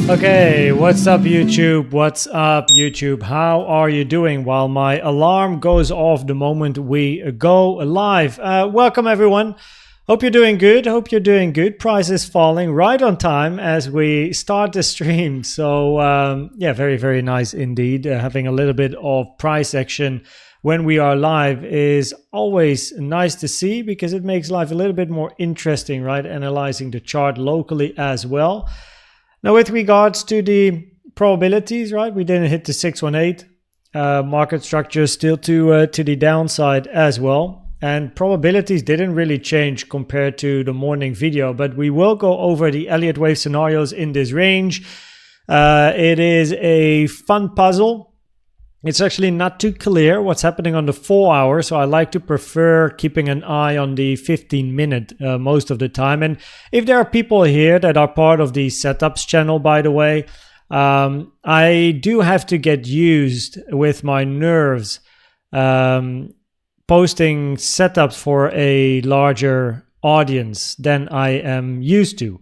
Okay, what's up YouTube? What's up YouTube? How are you doing? While my alarm goes off the moment we go live. Welcome everyone. Hope you're doing good. Hope you're doing good. Price is falling right on time as we start the stream. So yeah, very, very nice indeed. Having a little bit of price action when we are live is always nice to see because it makes life a little bit more interesting, right? Analyzing the chart locally as well. Now, with regards to the probabilities, right, we didn't hit the 618. Market structure still to the downside as well. And probabilities didn't really change compared to the morning video, but we will go over the Elliott Wave scenarios in this range. It is a fun puzzle. It's actually not too clear what's happening on the 4 hour, so I like to prefer keeping an eye on the 15-minute most of the time. And if there are people here that are part of the setups channel, by the way, I do have to get used with my nerves posting setups for a larger audience than I am used to.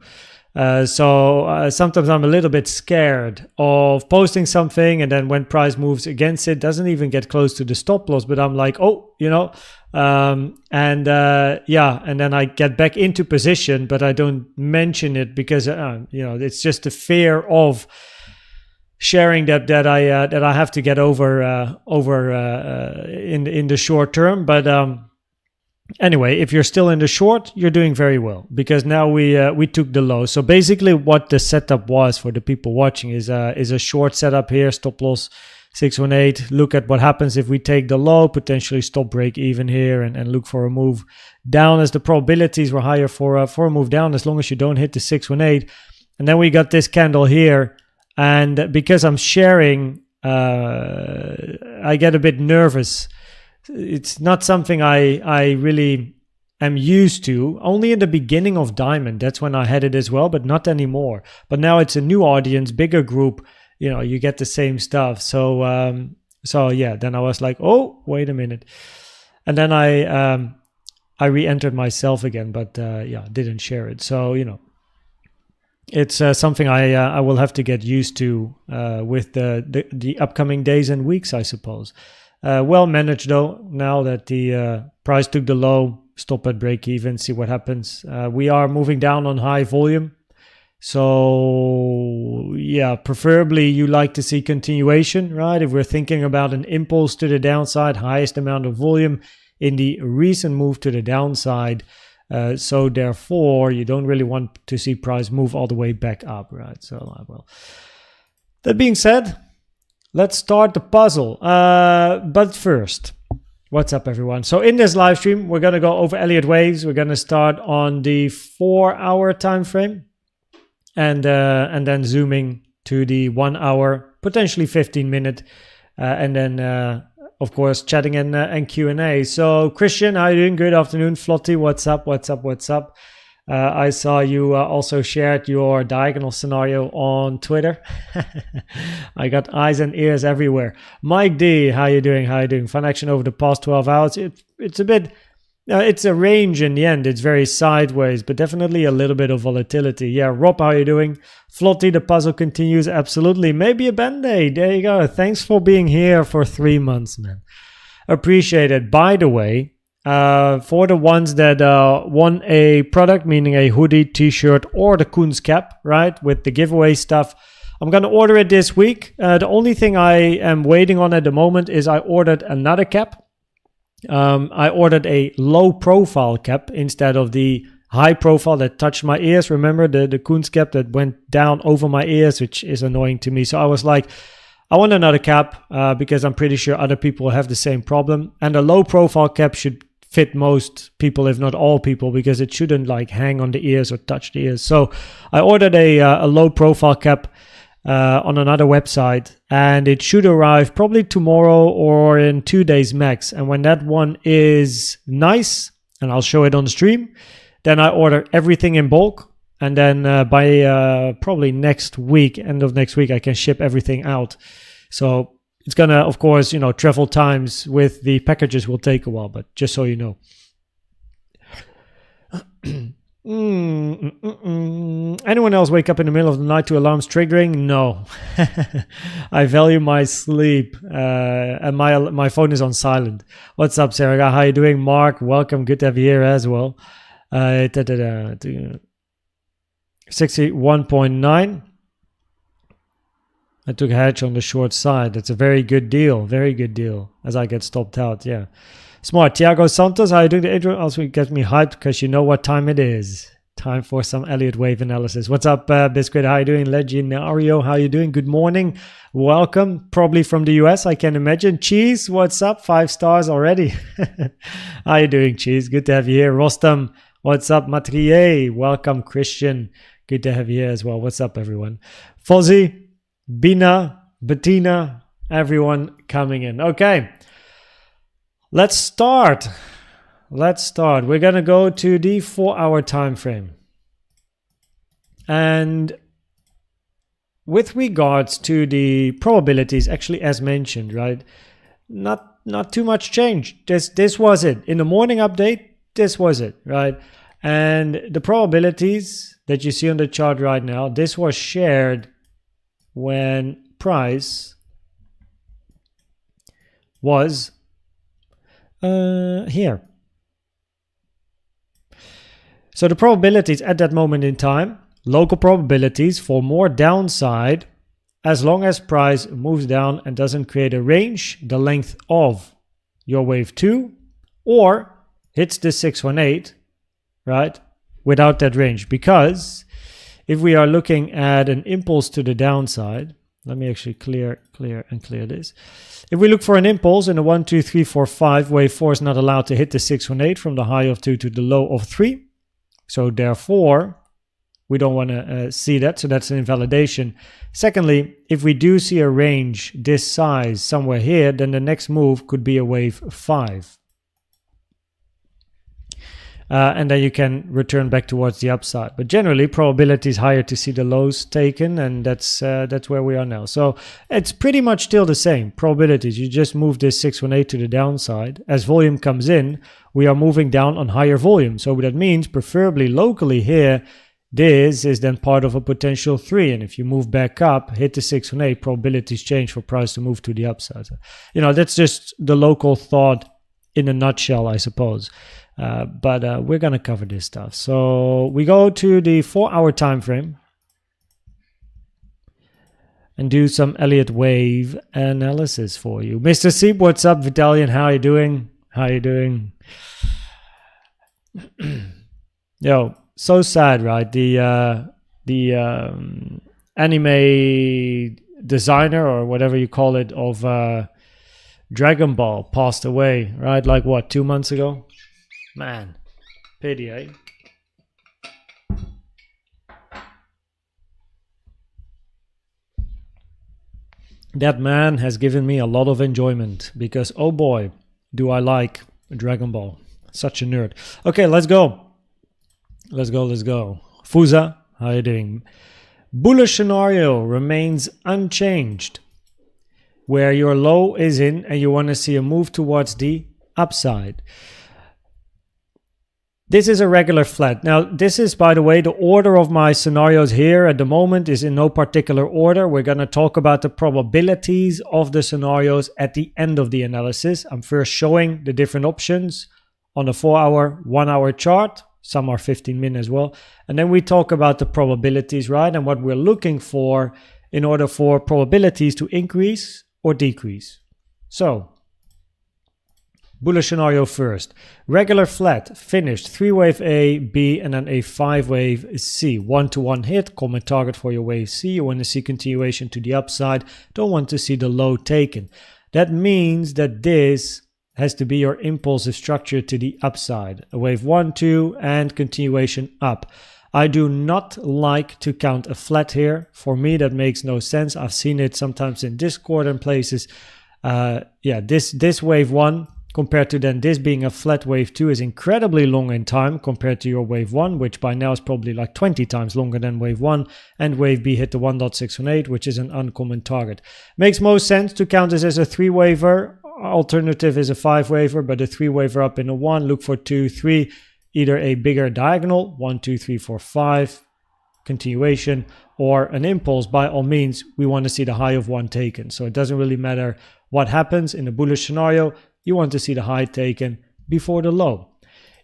So sometimes I'm a little bit scared of posting something, and then when price moves against it, doesn't even get close to the stop loss, but I'm like, oh, you know, yeah, and then I get back into position, but I don't mention it because you know, it's just the fear of sharing that I have to get over in the short term, but anyway, if you're still in the short, you're doing very well because now we took the low. So basically what the setup was for the people watching is a short setup here, stop loss 618. Look at what happens if we take the low, potentially stop break even here and look for a move down as the probabilities were higher for a move down as long as you don't hit the 618. And then we got this candle here, and because I'm sharing, I get a bit nervous. It's not something I really am used to. Only in the beginning of Diamond, that's when I had it as well, but not anymore. But now it's a new audience, bigger group, you know, you get the same stuff. So so yeah, then I was like, oh, wait a minute. And then I re-entered myself again, but yeah, didn't share it. So, you know, it's something I will have to get used to with the upcoming days and weeks, I suppose. Well managed though, now that the price took the low, stop at break even, see what happens. We are moving down on high volume. So yeah, preferably you like to see continuation, right? If we're thinking about an impulse to the downside, highest amount of volume in the recent move to the downside. So therefore, you don't really want to see price move all the way back up, right? So I will. That being said, let's start the puzzle. But first, what's up everyone? So in this live stream, we're going to go over Elliott Waves. We're going to start on the 4 hour time frame and then zooming to the 1 hour, potentially 15-minute, and then of course chatting and Q&A. So Christian, how are you doing? Good afternoon. Flotty, what's up? What's up? What's up? I saw you also shared your diagonal scenario on Twitter. I got eyes and ears everywhere. Mike D, how you doing? How you doing? Fun action over the past 12 hours. It's a bit, it's a range in the end. It's very sideways, but definitely a little bit of volatility. Yeah, Rob, how you doing? Flotty, the puzzle continues. Absolutely. Maybe a band-aid. There you go. Thanks for being here for 3 months, man. Appreciate it. By the way, for the ones that won a product, meaning a hoodie, t-shirt, or the Koens cap, right, with the giveaway stuff, I'm going to order it this week. The only thing I am waiting on at the moment is I ordered another cap. I ordered a low profile cap instead of the high profile that touched my ears. Remember the Koens cap that went down over my ears, which is annoying to me. So I was like, I want another cap because I'm pretty sure other people have the same problem. And a low profile cap should fit most people, if not all people, because it shouldn't like hang on the ears or touch the ears. So I ordered a low profile cap on another website, and it should arrive probably tomorrow or in 2 days max. And when that one is nice, and I'll show it on the stream, then I order everything in bulk. And then by probably next week, end of next week, I can ship everything out. So it's gonna, of course, you know, travel times with the packages will take a while, but just so you know. Anyone else wake up in the middle of the night to alarms triggering? No. I value my sleep, and my phone is on silent. What's up, Sarah? How you doing? Mark, welcome. Good to have you here as well. 61.9. I took a hedge on the short side. That's a very good deal. Very good deal. As I get stopped out, yeah. Smart. Tiago Santos, how are you doing? The intro also gets me hyped because you know what time it is. Time for some Elliott Wave analysis. What's up, Biscuit? How are you doing? Legendario, how are you doing? Good morning. Welcome. Probably from the US, I can imagine. Cheese, what's up? 5 stars already. How are you doing, Cheese? Good to have you here. Rostam, what's up? Matrier, welcome. Christian, good to have you here as well. What's up, everyone? Fozzy, Bina, Bettina, everyone coming in. Okay. Let's start. We're going to go to the 4-hour time frame. And with regards to the probabilities, actually as mentioned, right? Not too much change. This was it. In the morning update, this was it, right? And the probabilities that you see on the chart right now, this was shared when price was here. So the probabilities at that moment in time, local probabilities for more downside, as long as price moves down and doesn't create a range, the length of your wave 2, or hits the 618, right, without that range. Because if we are looking at an impulse to the downside, let me actually clear this. If we look for an impulse in a 1, 2, 3, 4, 5, wave 4 is not allowed to hit the 618 from the high of 2 to the low of 3. So therefore, we don't want to see that. So that's an invalidation. Secondly, if we do see a range this size somewhere here, then the next move could be a wave 5. And then you can return back towards the upside. But generally, probability is higher to see the lows taken, and that's where we are now. So it's pretty much still the same probabilities. You just move this 618 to the downside. As volume comes in, we are moving down on higher volume. So that means, preferably locally here, this is then part of a potential 3. And if you move back up, hit the 618, probabilities change for price to move to the upside. You know, that's just the local thought in a nutshell, I suppose. But we're going to cover this stuff. So we go to the 4-hour time frame and do some Elliott Wave analysis for you. Mr. Seep, what's up? Vitalian, how are you doing? Yo, so sad, right? The anime designer, or whatever you call it, of Dragon Ball passed away, right? Like what, 2 months ago? Man, pity, eh? That man has given me a lot of enjoyment because, oh boy, do I like Dragon Ball. Such a nerd. Okay, let's go. Fuza, how are you doing? Bullish scenario remains unchanged, where your low is in and you want to see a move towards the upside. This is a regular flat. Now, this is, by the way, the order of my scenarios here at the moment is in no particular order. We're going to talk about the probabilities of the scenarios at the end of the analysis. I'm first showing the different options on the 4-hour, 1-hour chart. Some are 15-minute as well. And then we talk about the probabilities, right? And what we're looking for in order for probabilities to increase or decrease. So, bullish scenario first. Regular flat, finished, 3-wave A, B, and then a 5-wave C. 1-to-1 hit, common target for your wave C. You want to see continuation to the upside. Don't want to see the low taken. That means that this has to be your impulsive structure to the upside. A wave 1, 2, and continuation up. I do not like to count a flat here. For me, that makes no sense. I've seen it sometimes in Discord and places. This wave 1 compared to then this being a flat wave 2 is incredibly long in time compared to your wave 1, which by now is probably like 20 times longer than wave 1, and wave B hit the 1.618, which is an uncommon target. Makes most sense to count this as a 3-waver. Alternative is a 5-waver, but a 3-waver up in a 1, look for 2, 3. either a bigger diagonal, 1, 2, 3, 4, 5, continuation, or an impulse, by all means, we want to see the high of one taken. So it doesn't really matter what happens in a bullish scenario, you want to see the high taken before the low.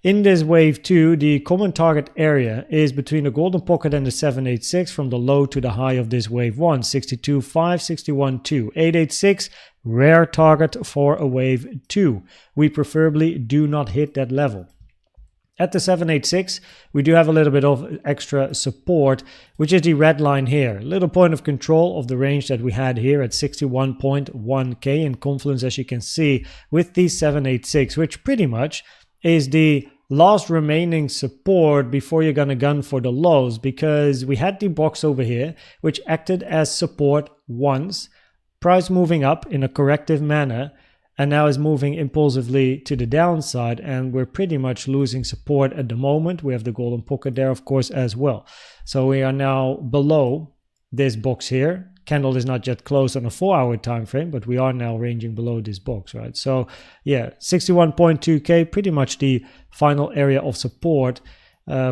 In this wave 2, the common target area is between the golden pocket and the 786 from the low to the high of this wave 1, 62.5, 61.2. 886, rare target for a wave 2. We preferably do not hit that level. At the 786, we do have a little bit of extra support, which is the red line here. A little point of control of the range that we had here at 61.1k in confluence, as you can see, with the 786, which pretty much is the last remaining support before you're gonna gun for the lows, because we had the box over here which acted as support once, price moving up in a corrective manner, and now is moving impulsively to the downside, and we're pretty much losing support at the moment. We have the golden pocket there, of course, as well. So we are now below this box here. Candle is not yet closed on a 4-hour time frame, but we are now ranging below this box, right? So yeah, 61.2k, pretty much the final area of support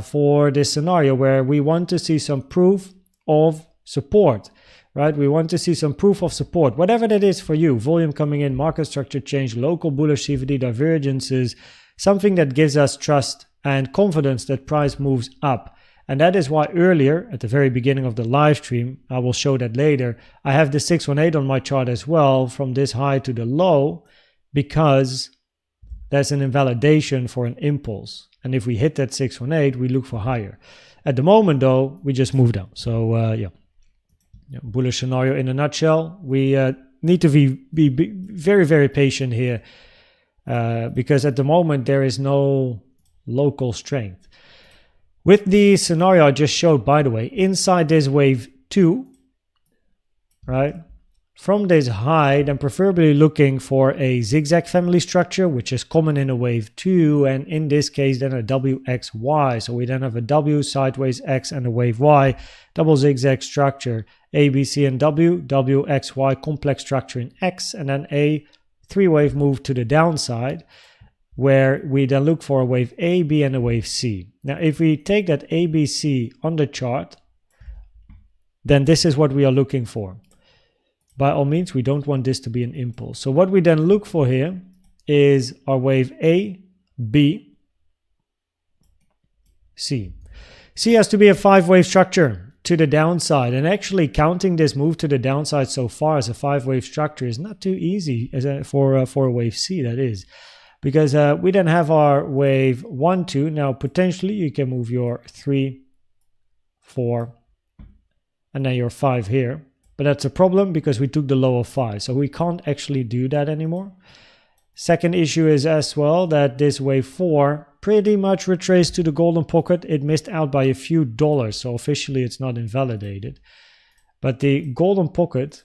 for this scenario, where we want to see some proof of support, right? We want to see some proof of support, whatever that is for you. Volume coming in, market structure change, local bullish CVD divergences, something that gives us trust and confidence that price moves up. And that is why earlier, at the very beginning of the live stream, I will show that later, I have the 618 on my chart as well, from this high to the low, because there's an invalidation for an impulse. And if we hit that 618, we look for higher. At the moment, though, we just moved down. So yeah, bullish scenario in a nutshell. We need to be very, very patient here, because at the moment there is no local strength. With the scenario I just showed, by the way, inside this wave 2, right, from this high, then preferably looking for a zigzag family structure, which is common in a wave 2, and in this case then a WXY. So we then have a W, sideways X, and a wave Y, double zigzag structure, A, B, C, and W, WXY, complex structure in X, and then a 3-wave move to the downside, where we then look for a wave A, B, and a wave C. Now, if we take that A, B, C on the chart, then this is what we are looking for. By all means, we don't want this to be an impulse. So what we then look for here is our wave A, B, C. C has to be a 5-wave structure to the downside. And actually counting this move to the downside so far as a 5-wave structure is not too easy for a wave C, that is. Because we then have our wave 1, 2. Now, potentially, you can move your 3, 4, and then your 5 here. But that's a problem because we took the low of 5. So we can't actually do that anymore. Second issue is as well that this wave 4 pretty much retraced to the golden pocket. It missed out by a few dollars. So officially, it's not invalidated. But the golden pocket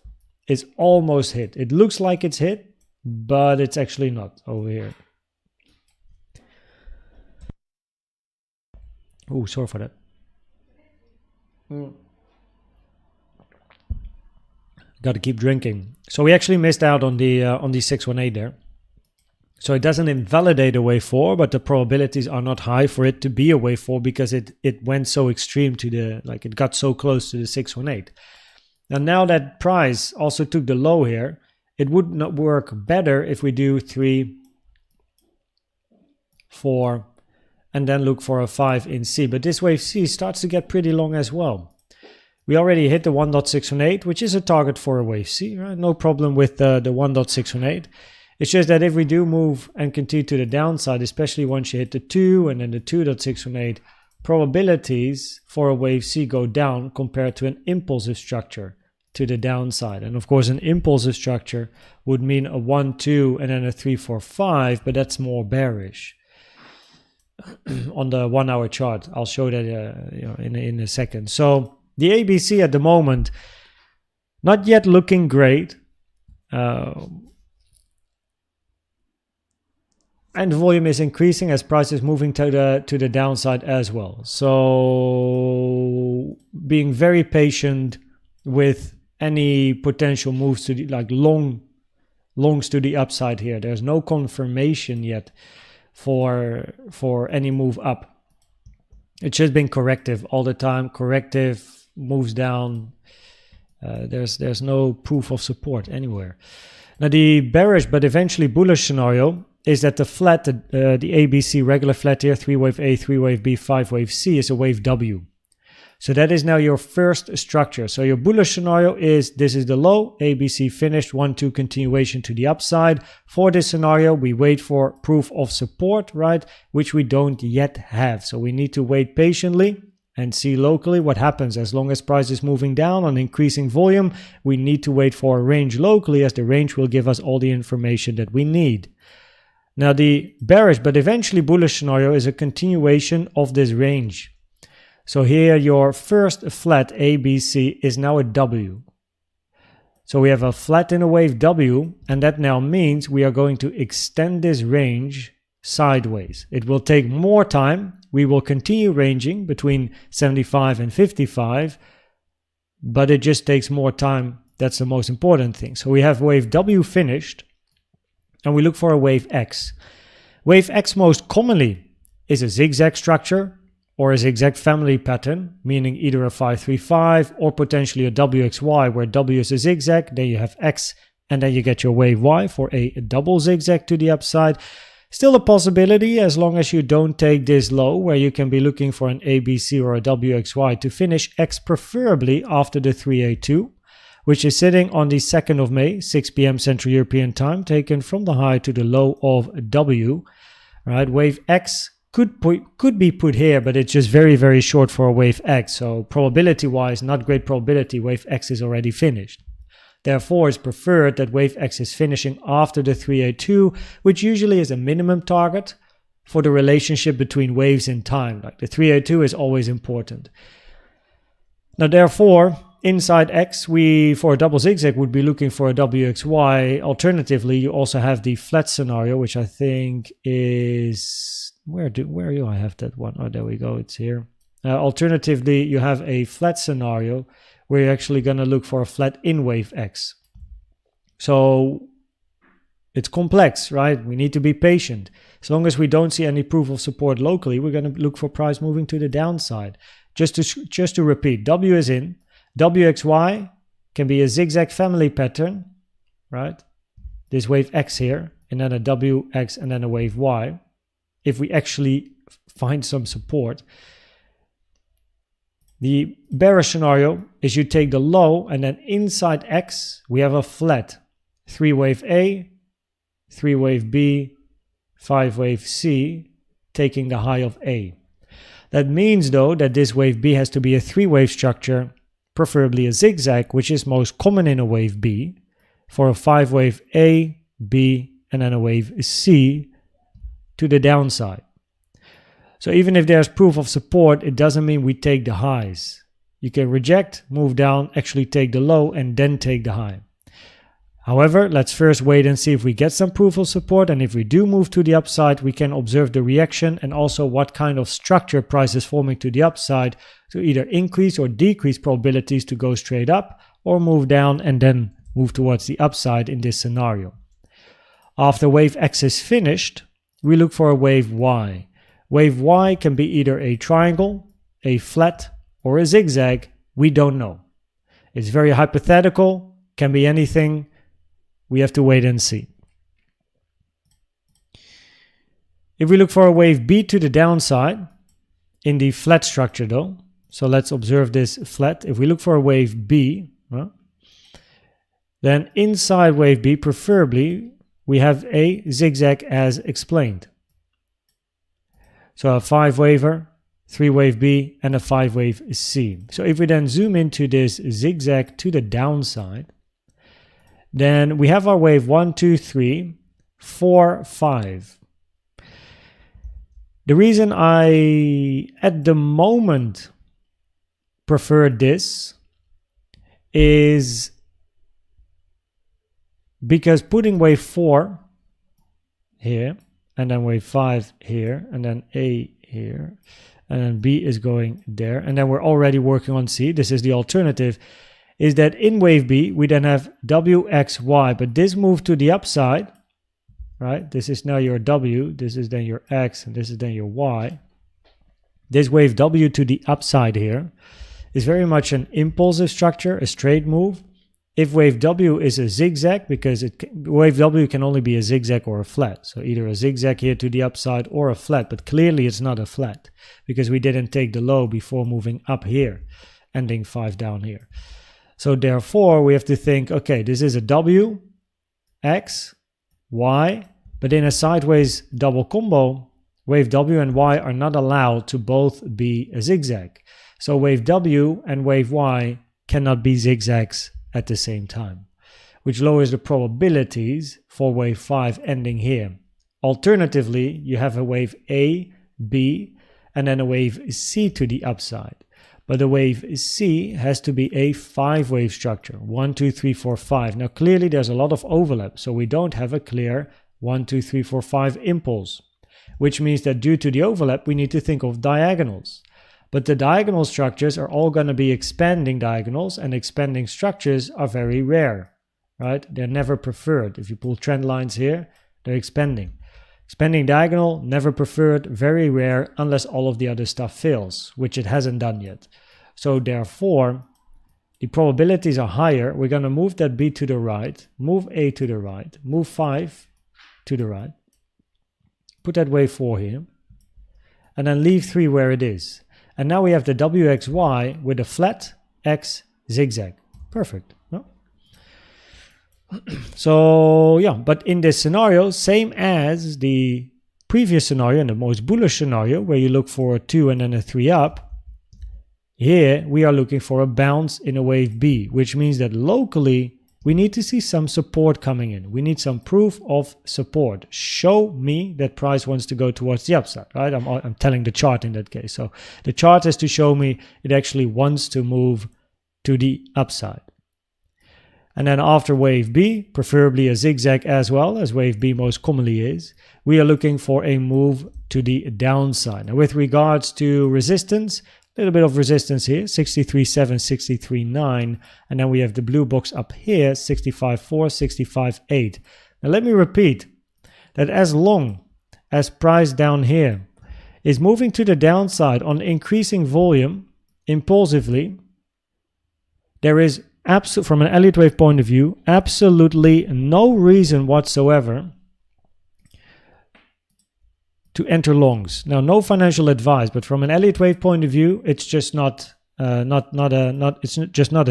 is almost hit. It looks like it's hit, but it's actually not over here. Oh, sorry for that. Got to keep drinking. So we actually missed out on the 618 there. So it doesn't invalidate a wave 4, but the probabilities are not high for it to be a wave 4 because it went so extreme to the, like it got so close to the 618. And now that price also took the low here, it would not work better if we do 3, 4, and then look for a 5 in C. But this wave C starts to get pretty long as well. We already hit the 1.618, which is a target for a wave C, right? No problem with the 1.618. It's just that if we do move and continue to the downside, especially once you hit the 2 and then the 2.618, probabilities for a wave C go down compared to an impulsive structure to the downside. And of course, an impulsive structure would mean a 1, 2, and then a 3, 4, 5, but that's more bearish. On the 1-hour chart, I'll show that in a second. So the ABC at the moment, not yet looking great. And the volume is increasing as price is moving to the downside as well. So being very patient with any potential moves to the, like longs to the upside here. There's no confirmation yet for any move up. It's just been corrective all the time. Corrective moves down. There's no proof of support anywhere. Now the bearish but eventually bullish scenario is that the flat, the ABC regular flat here, 3-wave A, 3-wave B, 5-wave C is a wave W. So that is now your first structure. So your bullish scenario is this is the low, ABC finished, 1-2 continuation to the upside. For this scenario, we wait for proof of support, right? Which we don't yet have. So we need to wait patiently and see locally what happens. As long as price is moving down on increasing volume, we need to wait for a range locally, as the range will give us all the information that we need. Now the bearish but eventually bullish scenario is a continuation of this range. So here your first flat ABC is now a W. So we have a flat in a wave W, and that now means we are going to extend this range sideways. It will take more time. We will continue ranging between 75 and 55, but it just takes more time. That's the most important thing. So we have wave W finished, and we look for a wave X. Wave X most commonly is a zigzag structure or a zigzag family pattern, meaning either a 535 or potentially a WXY, where W is a zigzag, then you have X, and then you get your wave Y for a double zigzag to the upside. Still a possibility, as long as you don't take this low, where you can be looking for an ABC or a WXY to finish X, preferably after the 382, which is sitting on the 2nd of May, 6 p.m. Central European time, taken from the high to the low of W. Right, wave X could be put here, but it's just very, very short for a wave X. So probability-wise, not great probability, wave X is already finished. Therefore, it's preferred that wave X is finishing after the 382, which usually is a minimum target for the relationship between waves in time. Like the 382 is always important. Now, therefore, inside X, we, for a double zigzag, would be looking for a WXY. Alternatively, you also have the flat scenario, which I think is... Where do I have that one? Oh, there we go. It's here. Alternatively, you have a flat scenario where you're actually going to look for a flat in wave X. So it's complex, right? We need to be patient. As long as we don't see any proof of support locally, we're going to look for price moving to the downside. Just to repeat, W is in. WXY can be a zigzag family pattern, right? This wave X here, and then a WX, and then a wave Y. If we actually find some support. The bearish scenario is you take the low, and then inside X, we have a flat. 3-wave A, 3-wave B, 5-wave C, taking the high of A. That means, though, that this wave B has to be a 3-wave structure, preferably a zigzag, which is most common in a wave B, for a 5-wave A, B, and then a wave C, to the downside. So even if there's proof of support, it doesn't mean we take the highs. You can reject, move down, actually take the low, and then take the high. However, let's first wait and see if we get some proof of support, and if we do move to the upside, we can observe the reaction and also what kind of structure price is forming to the upside to either increase or decrease probabilities to go straight up or move down and then move towards the upside in this scenario. After wave X is finished, we look for a wave Y. Wave Y can be either a triangle, a flat, or a zigzag. We don't know. It's very hypothetical, can be anything. We have to wait and see. If we look for a wave B to the downside, in the flat structure though, so let's observe this flat. If we look for a wave B, then inside wave B, preferably, we have a zigzag as explained. So a 5-waver, 3-wave B, and a 5-wave C. So if we then zoom into this zigzag to the downside, then we have our wave 1, 2, 3, 4, 5. The reason I, at the moment, prefer this is because putting wave 4 here, and then wave 5 here, and then A here, and then B is going there, and then we're already working on C. This is the alternative, is that in wave B, we then have WXY, but this move to the upside right? This is now your W, this is then your X, and this is then your Y. This wave W to the upside here is very much an impulsive structure, a straight move. If wave W is a zigzag, because wave W can only be a zigzag or a flat. So either a zigzag here to the upside or a flat, but clearly it's not a flat because we didn't take the low before moving up here, ending 5 down here. So therefore we have to think, okay, this is a W, X, Y, but in a sideways double combo, wave W and Y are not allowed to both be a zigzag. So wave W and wave Y cannot be zigzags at the same time, which lowers the probabilities for wave 5 ending here. Alternatively, you have a wave A, B, and then a wave C to the upside. But the wave C has to be a 5-wave structure, 1, 2, 3, 4, 5. Now clearly there's a lot of overlap, so we don't have a clear 1, 2, 3, 4, 5 impulse, which means that due to the overlap, we need to think of diagonals. But the diagonal structures are all going to be expanding diagonals, and expanding structures are very rare, right? They're never preferred. If you pull trend lines here, they're expanding. Expanding diagonal, never preferred, very rare, unless all of the other stuff fails, which it hasn't done yet. So therefore, the probabilities are higher. We're going to move that B to the right, move A to the right, move 5 to the right, put that wave 4 here, and then leave 3 where it is. And now we have the WXY with a flat X zigzag. Perfect. No? So yeah, but in this scenario, same as the previous scenario and the most bullish scenario where you look for a 2 and then a 3 up, here we are looking for a bounce in a wave B, which means that locally we need to see some support coming in. We need some proof of support. Show me that price wants to go towards the upside, right? I'm telling the chart in that case. So the chart has to show me it actually wants to move to the upside. And then after wave B, preferably a zigzag as well, as wave B most commonly is, we are looking for a move to the downside. Now with regards to resistance, a little bit of resistance here, 63.7, 63.9, and then we have the blue box up here, 65.4, 65.8. Now let me repeat that as long as price down here is moving to the downside on increasing volume impulsively, there is from an Elliott Wave point of view, absolutely no reason whatsoever to enter longs. Now, no financial advice, but from an Elliott Wave point of view, it's just not a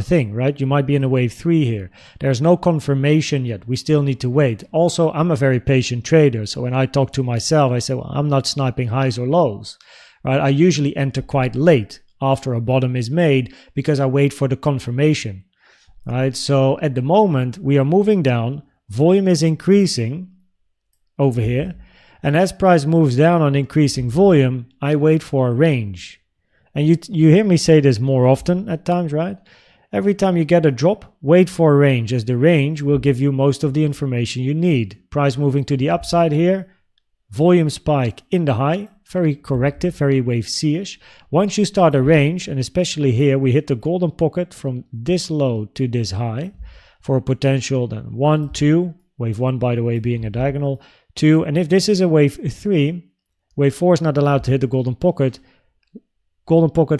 thing, right? You might be in a wave 3 here. There's no confirmation yet. We still need to wait. Also, I'm a very patient trader, so when I talk to myself, I say, well, I'm not sniping highs or lows, right? I usually enter quite late after a bottom is made because I wait for the confirmation, right? So at the moment, we are moving down. Volume is increasing over here. And as price moves down on increasing volume, I wait for a range. And you hear me say this more often at times, right? Every time you get a drop, wait for a range, as the range will give you most of the information you need. Price moving to the upside here, volume spike in the high, very corrective, very wave C-ish. Once you start a range, and especially here, we hit the golden pocket from this low to this high for a potential then 1, 2, wave 1 by the way being a diagonal, 2, and if this is a wave 3, wave 4 is not allowed to hit the golden pocket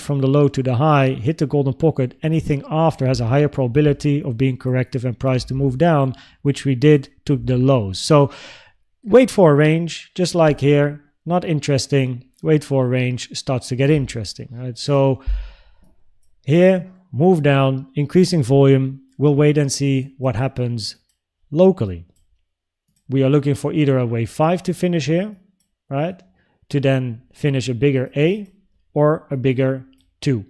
from the low to the high, hit the golden pocket, anything after has a higher probability of being corrective and price to move down, which we did, took the lows. So wait for a range, just like here, not interesting, wait for a range, starts to get interesting, right? So here, move down, increasing volume, we'll wait and see what happens locally. We are looking for either a wave 5 to finish here, right? To then finish a bigger A or a bigger 2.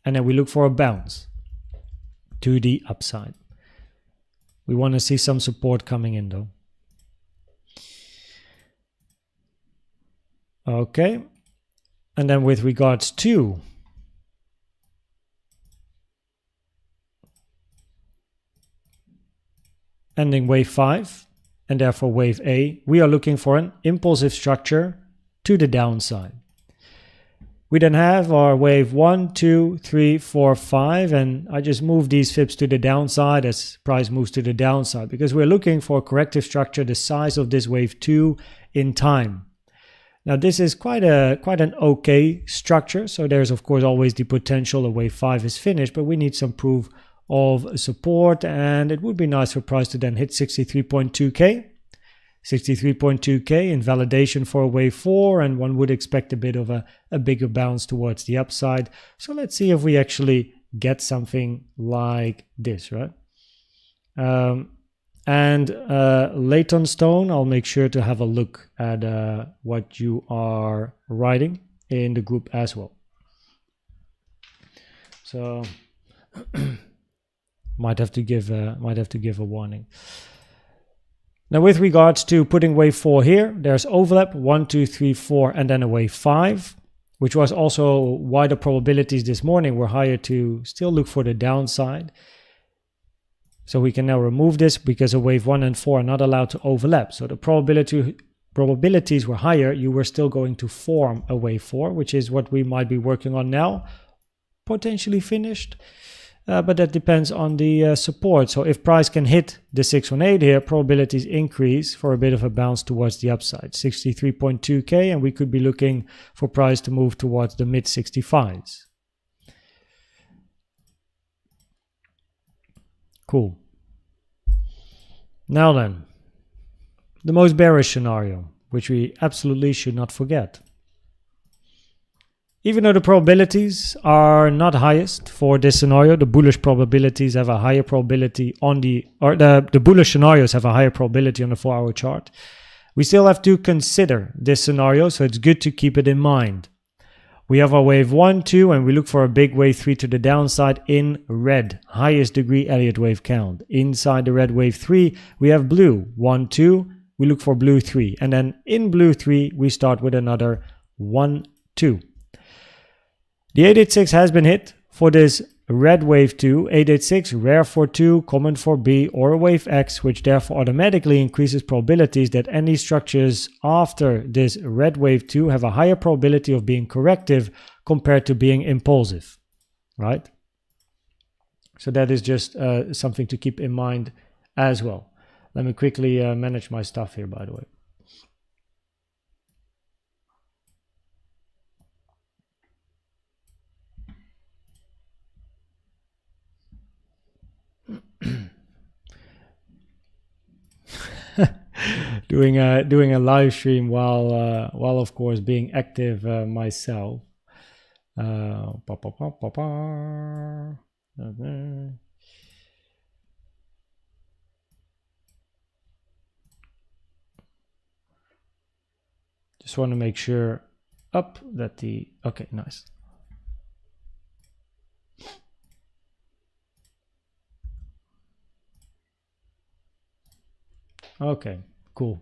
And then we look for a bounce to the upside. We want to see some support coming in though. Okay. And then with regards to ending wave 5, and therefore wave A, we are looking for an impulsive structure to the downside. We then have our wave 1, 2, 3, 4, 5, and I just move these fibs to the downside as price moves to the downside because we're looking for a corrective structure the size of this wave 2 in time. Now this is quite an okay structure, so there's of course always the potential a wave 5 is finished, but we need some proof of support, and it would be nice for price to then hit 63.2k. 63.2k in validation for a wave 4, and one would expect a bit of a bigger bounce towards the upside. So let's see if we actually get something like this, right? Leighton Stone, I'll make sure to have a look at what you are writing in the group as well. So might have to give a warning. Now with regards to putting wave 4 here, there's overlap 1, 2, 3, 4, and then a wave 5, which was also why the probabilities this morning were higher to still look for the downside. So we can now remove this because a wave 1 and 4 are not allowed to overlap. So the probabilities were higher, you were still going to form a wave 4, which is what we might be working on now, potentially finished. But that depends on the support. So if price can hit the 618 here, probabilities increase for a bit of a bounce towards the upside. 63.2k, and we could be looking for price to move towards the mid 65s. Cool. Now then, the most bearish scenario, which we absolutely should not forget. Even though the probabilities are not highest for this scenario, the bullish probabilities have a higher probability on the bullish scenarios have a higher probability on the 4-hour chart. We still have to consider this scenario, so it's good to keep it in mind. We have our wave 1, 2, and we look for a big wave 3 to the downside in red, highest degree Elliott wave count. Inside the red wave 3, we have blue, 1, 2, we look for blue 3, and then in blue 3, we start with another 1, 2. The 886 has been hit for this red wave 2, 886 rare for 2, common for B, or a wave X, which therefore automatically increases probabilities that any structures after this red wave 2 have a higher probability of being corrective compared to being impulsive, right? So that is just something to keep in mind as well. Let me quickly manage my stuff here, by the way. doing a live stream while of course being active myself. Just want to make sure that the okay, nice. Okay, cool.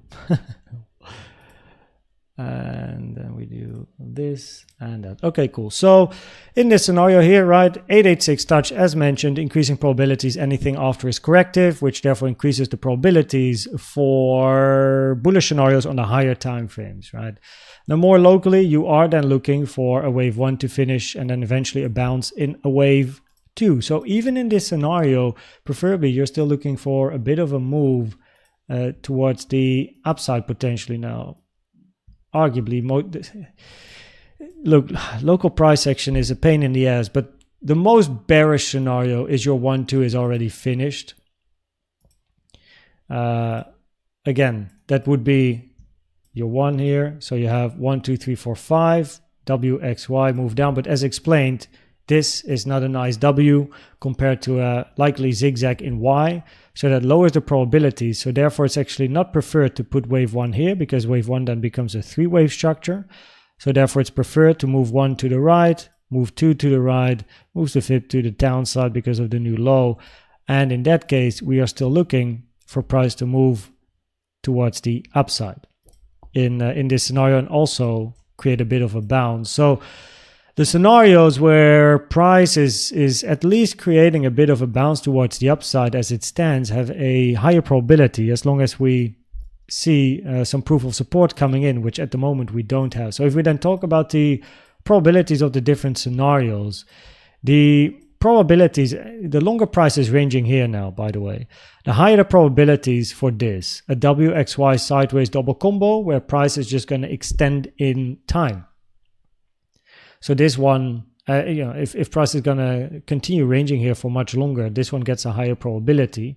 And then we do this and that. Okay, cool. So in this scenario here, right, 886 touch, as mentioned, increasing probabilities, anything after is corrective, which therefore increases the probabilities for bullish scenarios on the higher time frames, right? Now, more locally, you are then looking for a wave 1 to finish and then eventually a bounce in a wave 2. So even in this scenario, preferably you're still looking for a bit of a move towards the upside potentially. Now, arguably, look, local price action is a pain in the ass, but the most bearish scenario is your 1-2 is already finished. Again, that would be your 1 here. So you have 1, 2, 3, 4, 5, W, X, Y, move down. But as explained, this is not a nice W compared to a likely zigzag in Y. So that lowers the probability. So therefore, it's actually not preferred to put wave 1 here because wave 1 then becomes a 3-wave structure. So therefore, it's preferred to move 1 to the right, move 2 to the right, moves the fib to the downside because of the new low. And in that case, we are still looking for price to move towards the upside in this scenario and also create a bit of a bounce. So the scenarios where price is at least creating a bit of a bounce towards the upside as it stands have a higher probability as long as we see some proof of support coming in, which at the moment we don't have. So if we then talk about the probabilities of the different scenarios. The probabilities, the longer price is ranging here now, by the way. The higher the probabilities for this, a WXY sideways double combo where price is just going to extend in time. So this one, if price is going to continue ranging here for much longer, this one gets a higher probability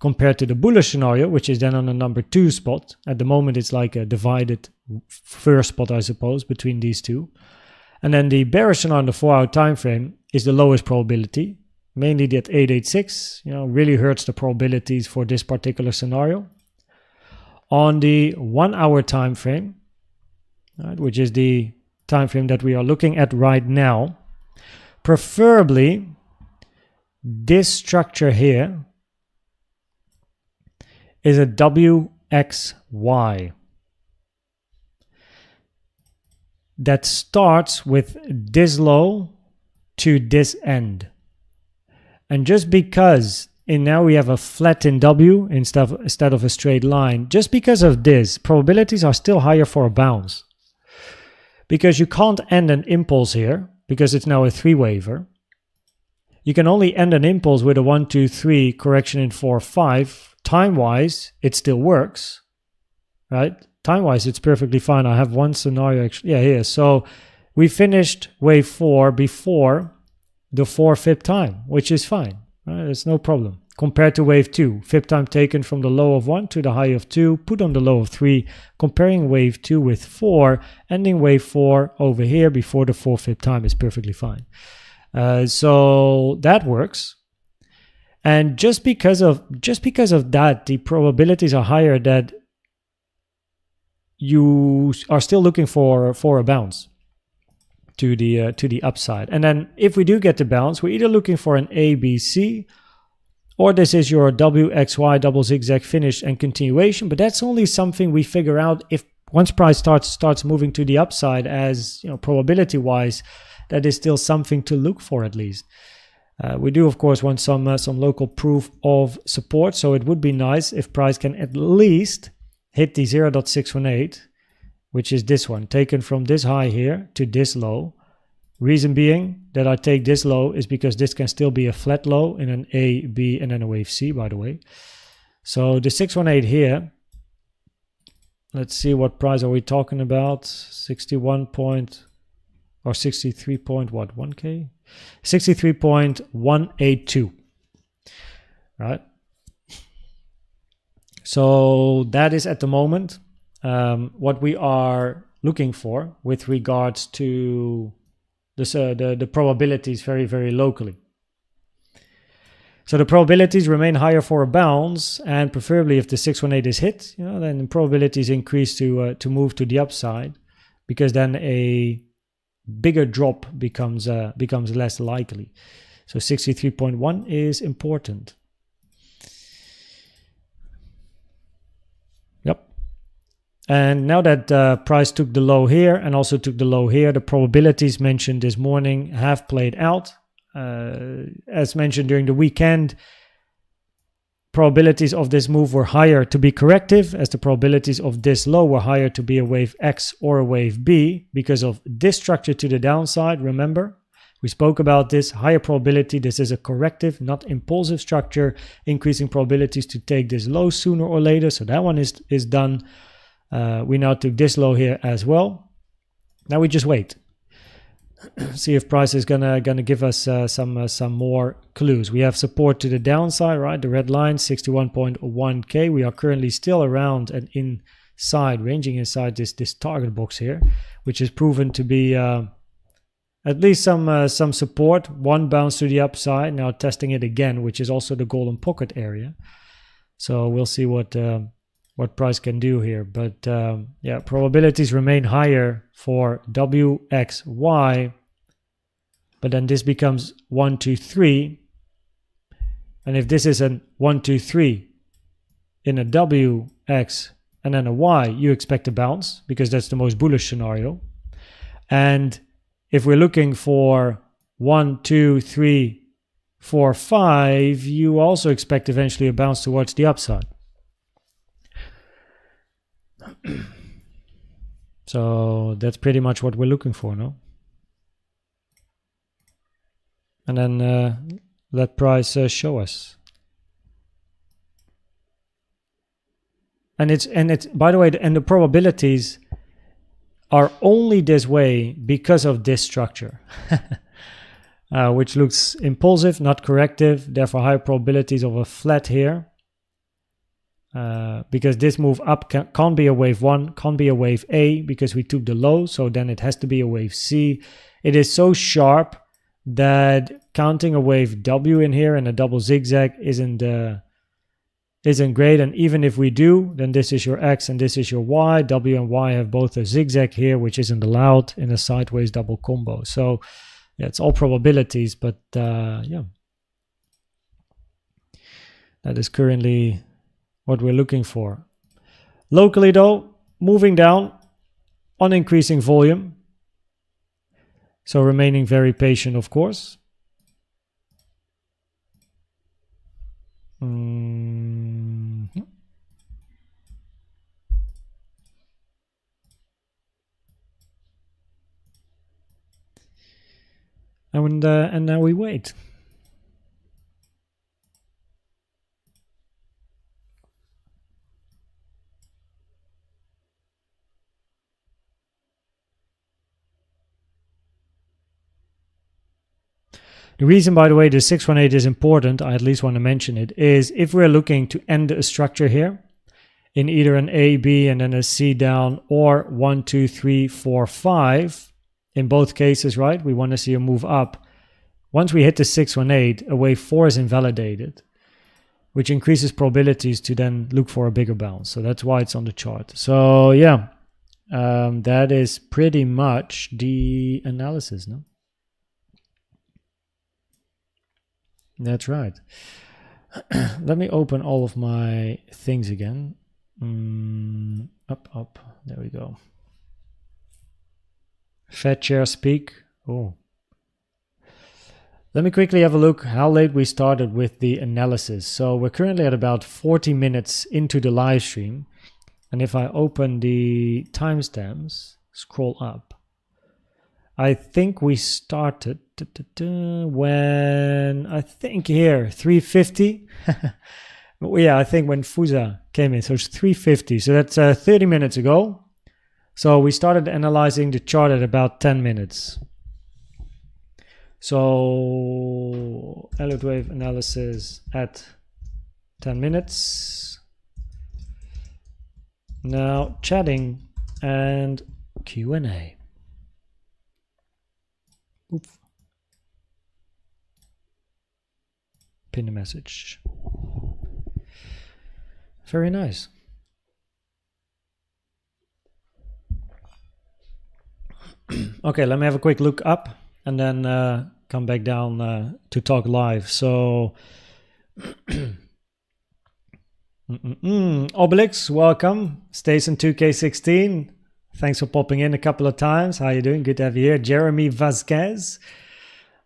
compared to the bullish scenario, which is then on the number 2 spot. At the moment, it's like a divided first spot, I suppose, between these two. And then the bearish scenario on the 4-hour time frame is the lowest probability, mainly that 886, really hurts the probabilities for this particular scenario. On the 1-hour time frame, right, which is the time frame that we are looking at right now, preferably this structure here is a WXY that starts with this low to this end. And just because now we have a flattened W instead of a straight line, just because of this, probabilities are still higher for a bounce. Because you can't end an impulse here, because it's now a 3-waver. You can only end an impulse with a 1, 2, 3 correction in 4, 5. Time-wise, it still works, right? Time-wise, it's perfectly fine. I have one scenario actually. Yeah, here. So we finished wave 4 before the 4 fib time, which is fine. Right? It's no problem. Compared to wave 2, fib time taken from the low of 1 to the high of 2, put on the low of 3, comparing wave 2 with 4, ending wave 4 over here before the 4 fib time is perfectly fine. So that works. And just because of that, the probabilities are higher that you are still looking for a bounce to the upside. And then if we do get the bounce, we're either looking for an ABC, or this is your WXY double zigzag finish and continuation. But that's only something we figure out if once price starts moving to the upside, as probability wise, that is still something to look for at least. We do, of course, want some local proof of support. So it would be nice if price can at least hit the 0.618, which is this one, taken from this high here to this low. Reason being that I take this low is because this can still be a flat low in an A, B, and then a wave C, by the way. So the 618 here, let's see what price are we talking about. 61 point or 63 point what, 1K? 63.182, right? So that is at the moment what we are looking for with regards to the probabilities very, very locally. So the probabilities remain higher for a bounce, and preferably if the 618 is hit, then the probabilities increase to move to the upside, because then a bigger drop becomes less likely. So 63.1 is important. Yep. And now that price took the low here and also took the low here, the probabilities mentioned this morning have played out. As mentioned during the weekend, probabilities of this move were higher to be corrective, as the probabilities of this low were higher to be a wave X or a wave B because of this structure to the downside. Remember, we spoke about this higher probability. This is a corrective, not impulsive structure, increasing probabilities to take this low sooner or later. So that one is done. We now took this low here as well. Now we just wait. See if price is gonna give us some more clues. We have support to the downside, right? The red line, 61.1K. We are currently still around and inside, ranging inside this target box here, which is proven to be at least some support. One bounce to the upside. Now testing it again, which is also the golden pocket area. So we'll see what price can do here. But yeah, probabilities remain higher for WXY, but then this becomes 1, 2, 3. And if this is a 1, 2, 3 in a W, X, and then a Y, you expect a bounce because that's the most bullish scenario. And if we're looking for 1, 2, 3, 4, 5, you also expect eventually a bounce towards the upside. So that's pretty much what we're looking for, no? and then let price show us. And it's by the way, and the probabilities are only this way because of this structure, which looks impulsive, not corrective, therefore high probabilities of a flat here. Because this move up can't be a wave 1, can't be a wave A because we took the low, so then it has to be a wave C. It is so sharp that counting a wave W in here and a double zigzag isn't great. And even if we do, then this is your X and this is your Y. W and Y have both a zigzag here, which isn't allowed in a sideways double combo. So yeah, it's all probabilities, but yeah, that is currently what we're looking for. Locally though, moving down on increasing volume. So remaining very patient, of course. And now we wait. The reason, by the way, the 618 is important, I at least want to mention it, is if we're looking to end a structure here in either an A, B, and then a C down, or 1, 2, 3, 4, 5, in both cases, right? We want to see a move up. Once we hit the 618, a wave 4 is invalidated, which increases probabilities to then look for a bigger bounce. So that's why it's on the chart. So yeah, that is pretty much the analysis, no? That's right. Let me open all of my things again. Up. There we go. Fat chair speak. Oh. Let me quickly have a look how late we started with the analysis. So we're currently at about 40 minutes into the live stream. And if I open the timestamps, scroll up, I think we started when, I think here, 3:50. Yeah, I think when Fusa came in, so it's 3:50. So that's 30 minutes ago. So we started analyzing the chart at about 10 minutes. So Elliott Wave analysis at 10 minutes. Now chatting and Q&A. Oops. Pin the message. Very nice. Okay, let me have a quick look up and then come back down to talk live. So Obelix, welcome. Station 2K16. Thanks for popping in a couple of times. How you doing? Good to have you here. Jeremy Vasquez.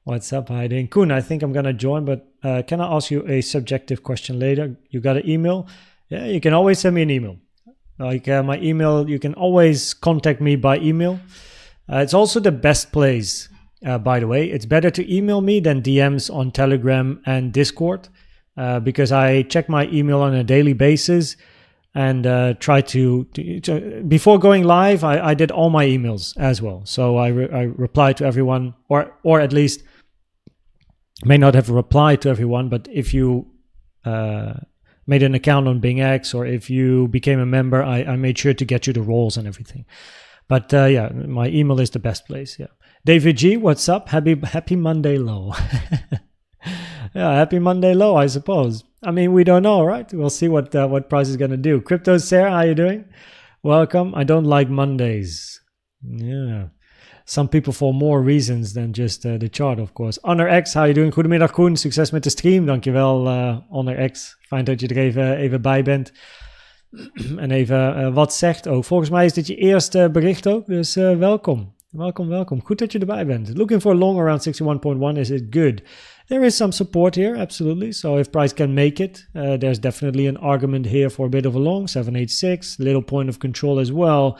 What's up? How you doing? Koen, I think I'm going to join, but can I ask you a subjective question later? You got an email? Yeah, you can always send me an email. Like my email, you can always contact me by email. It's also the best place, by the way. It's better to email me than DMs on Telegram and Discord because I check my email on a daily basis. And try to before going live, I did all my emails as well. So I replied to everyone, or at least may not have replied to everyone. But if you made an account on Bing X, or if you became a member, I made sure to get you the roles and everything. But yeah, my email is the best place. Yeah, David G, what's up? Happy Monday low. Yeah, happy Monday low, I suppose. I mean, we don't know, right? We'll see what price is going to do. Crypto Sarah, how you doing? Welcome. I don't like Mondays. Yeah. Some people for more reasons than just the chart, of course. Honor X, how you doing? Goedemiddag Koen, succes met de stream. Dankjewel, Honor X. Fijn dat je er even bij bent. En even wat zegt ook. Volgens mij is dit je eerste bericht ook, dus welkom. Welkom. Goed dat je erbij bent. Looking for long around 61.1, is it good? There is some support here, absolutely. So if price can make it, there's definitely an argument here for a bit of a long, 786, little point of control as well.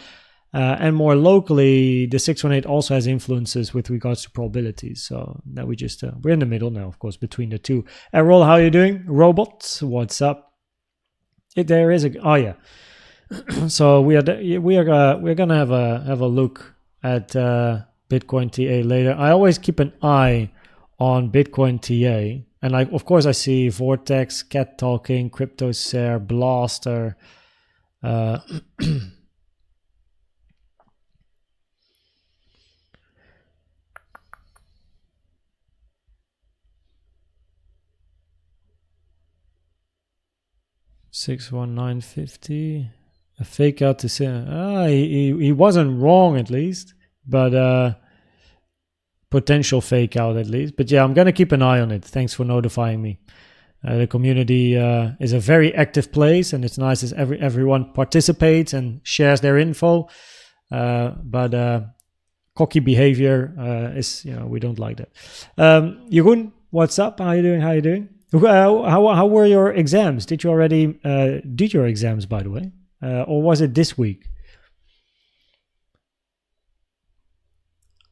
And more locally, the 618 also has influences with regards to probabilities. So now we just we're in the middle now, of course, between the two. Errol, how are you doing? Robots, what's up? There is a so we're gonna have a look at Bitcoin TA later. I always keep an eye on Bitcoin TA, and of course I see Vortex, Cat Talking, CryptoSare, Blaster. 61950. A fake out to say he wasn't wrong at least, but potential fake out at least. But yeah, I'm gonna keep an eye on it. Thanks for notifying me. The community is a very active place, and it's nice as everyone participates and shares their info. But cocky behavior is, we don't like that. Jeroen, what's up? How you doing? How were your exams? Did you already did your exams, by the way? Or was it this week?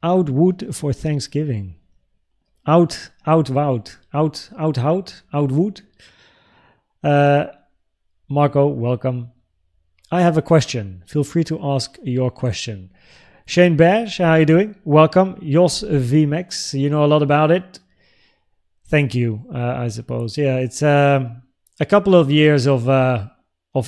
Out wood for Thanksgiving. Out wood. Marco, welcome. I have a question. Feel free to ask your question. Shane Bash, how are you doing? Welcome. Jos VMAX, you know a lot about it. Thank you, I suppose. Yeah, it's a couple of years of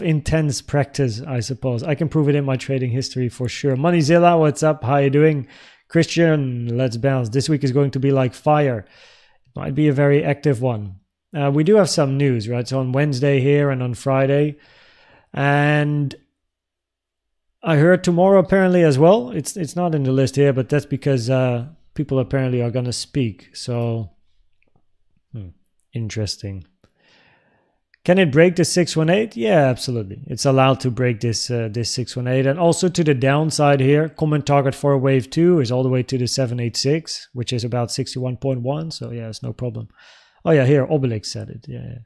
intense practice, I suppose. I can prove it in my trading history for sure. Moneyzilla, what's up? How you doing? Christian, let's bounce. This week is going to be like fire. It might be a very active one. We do have some news, right? So on Wednesday here and on Friday. And I heard tomorrow apparently as well. It's not in the list here, but that's because people apparently are going to speak. So, interesting. Can it break the 618? Yeah, absolutely. It's allowed to break this 618. And also to the downside here, common target for wave 2 is all the way to the 786, which is about 61.1. So yeah, it's no problem. Oh yeah, here, Obelix said it. Yeah.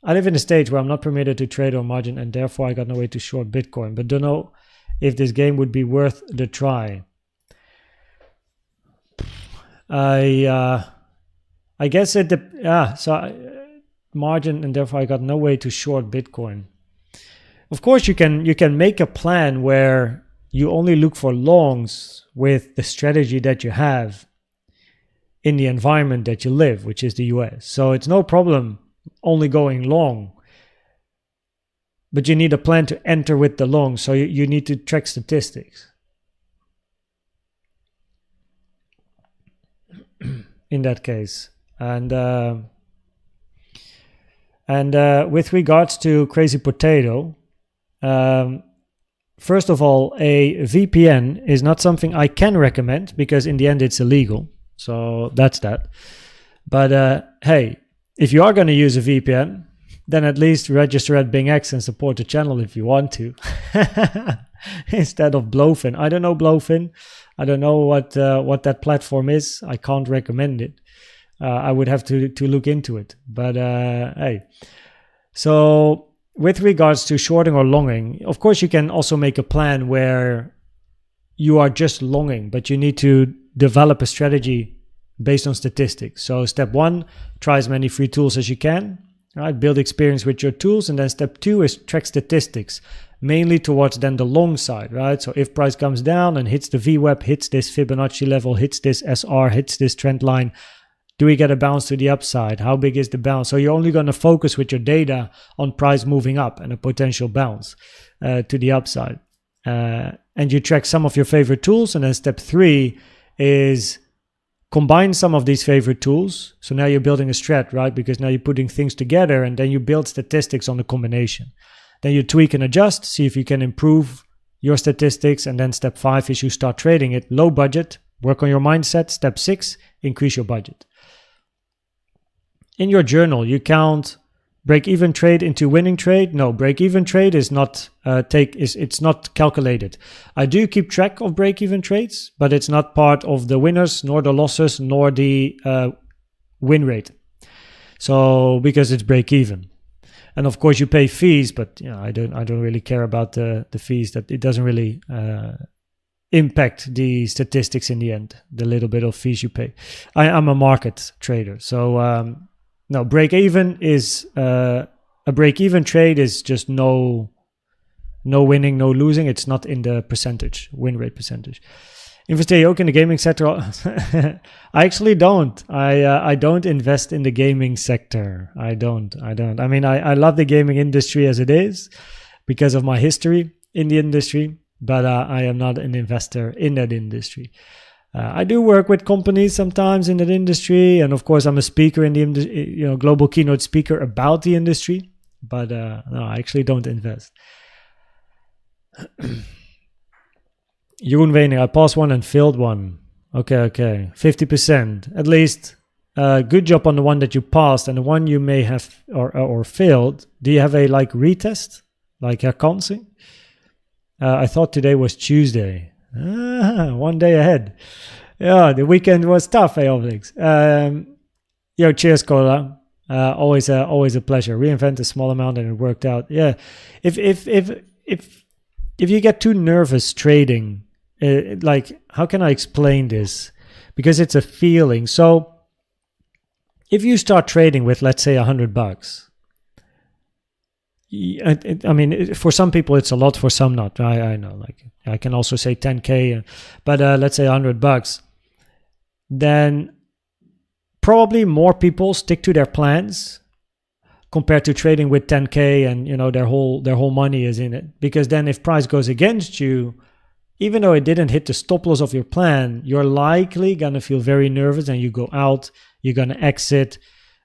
I live in a stage where I'm not permitted to trade on margin, and therefore I got no way to short Bitcoin, but don't know if this game would be worth the try. I guess it... margin, and therefore I got no way to short Bitcoin. Of course, you can make a plan where you only look for longs with the strategy that you have in the environment that you live, which is the US. So it's no problem only going long, but you need a plan to enter with the long. So you need to track statistics. In that case. And with regards to Crazy Potato, first of all, a VPN is not something I can recommend because in the end it's illegal. So that's that. But hey, if you are going to use a VPN, then at least register at BingX and support the channel if you want to. Instead of Blowfin. I don't know Blowfin. I don't know what that platform is. I can't recommend it. I would have to look into it. But hey, so with regards to shorting or longing, of course you can also make a plan where you are just longing, but you need to develop a strategy based on statistics. So step 1, try as many free tools as you can, right? Build experience with your tools. And then step 2 is track statistics, mainly towards then the long side, right? So if price comes down and hits the VWAP, hits this Fibonacci level, hits this SR, hits this trend line, do we get a bounce to the upside? How big is the bounce? So you're only going to focus with your data on price moving up and a potential bounce to the upside. And you track some of your favorite tools. And then step 3 is combine some of these favorite tools. So now you're building a strat, right? Because now you're putting things together and then you build statistics on the combination. Then you tweak and adjust, see if you can improve your statistics. And then step 5 is you start trading it. Low budget, work on your mindset. Step 6, increase your budget. In your journal, you count break-even trade into winning trade. No, break-even trade is not it's not calculated. I do keep track of break-even trades, but it's not part of the winners, nor the losses, nor the win rate. So because it's break-even. And of course you pay fees, but I don't really care about the fees. That it doesn't really impact the statistics in the end, the little bit of fees you pay. I'm a market trader, so no, break even is a break even trade is just no winning, no losing. It's not in the percentage, win rate percentage. Investeer ook in the gaming sector? I actually don't. I don't invest in the gaming sector. I don't. I mean, I love the gaming industry as it is because of my history in the industry, but I am not an investor in that industry. I do work with companies sometimes in that industry, and of course I'm a speaker in the industry, global keynote speaker about the industry, but no, I actually don't invest. Jeroen Wening, I passed one and failed one. Okay. 50%. At least good job on the one that you passed, and the one you may have or failed. Do you have a retest? Like herkansing? I thought today was Tuesday. One day ahead. Yeah, the weekend was tough, Obelix. Cheers, Cola. Always a pleasure. Reinvent a small amount and it worked out. Yeah. If you get too nervous trading, how can I explain this? Because it's a feeling. So if you start trading with, let's say, $100, I mean, for some people it's a lot, for some not. I know, I can also say 10K, but let's say $100, then probably more people stick to their plans compared to trading with 10K and their whole money is in it. Because then if price goes against you, even though it didn't hit the stop loss of your plan, you're likely gonna feel very nervous and you go out, you're gonna exit.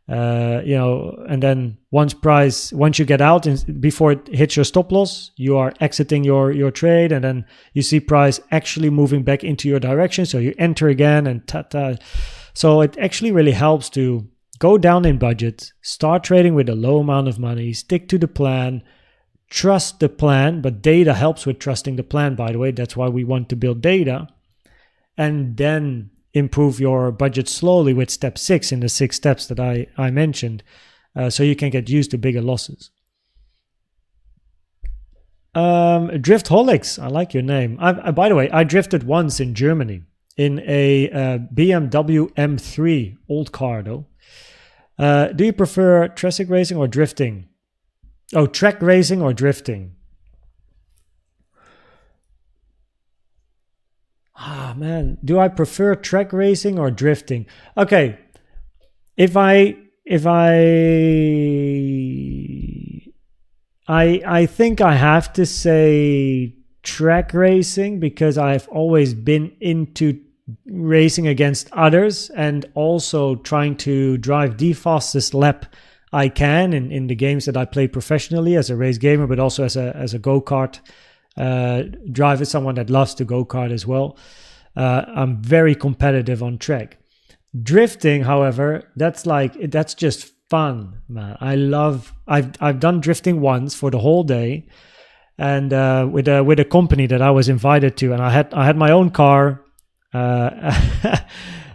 And then once you get out and before it hits your stop loss, you are exiting your trade, and then you see price actually moving back into your direction, so you enter again and so it actually really helps to go down in budget, start trading with a low amount of money, stick to the plan, trust the plan. But data helps with trusting the plan, by the way. That's why we want to build data, and then improve your budget slowly with step 6 in the 6 steps that I mentioned, so you can get used to bigger losses. Driftholics, I like your name. By the way, I drifted once in Germany in a BMW M3, old car though. Do you prefer track racing or drifting? Oh, track racing or drifting? Man, do I prefer track racing or drifting? Okay, if I think I have to say track racing, because I've always been into racing against others and also trying to drive the fastest lap I can in the games that I play professionally as a race gamer, but also as a go-kart driver, someone that loves to go-kart as well. I'm very competitive on track. Drifting, however, that's just fun, man. I've done drifting once for the whole day, and with a company that I was invited to, and I had my own car, and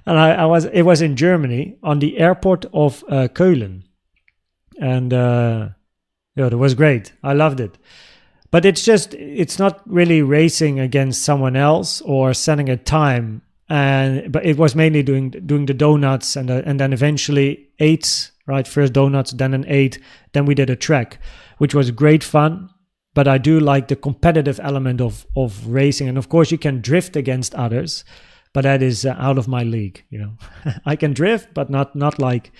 it was in Germany on the airport of Keulen, and it was great. I loved it. But it's not really racing against someone else or setting a time, but it was mainly doing the donuts and then eventually 8, right? First donuts, then an 8, then we did a track, which was great fun. But I do like the competitive element of racing, and of course you can drift against others, but that is out of my league. I can drift, but not like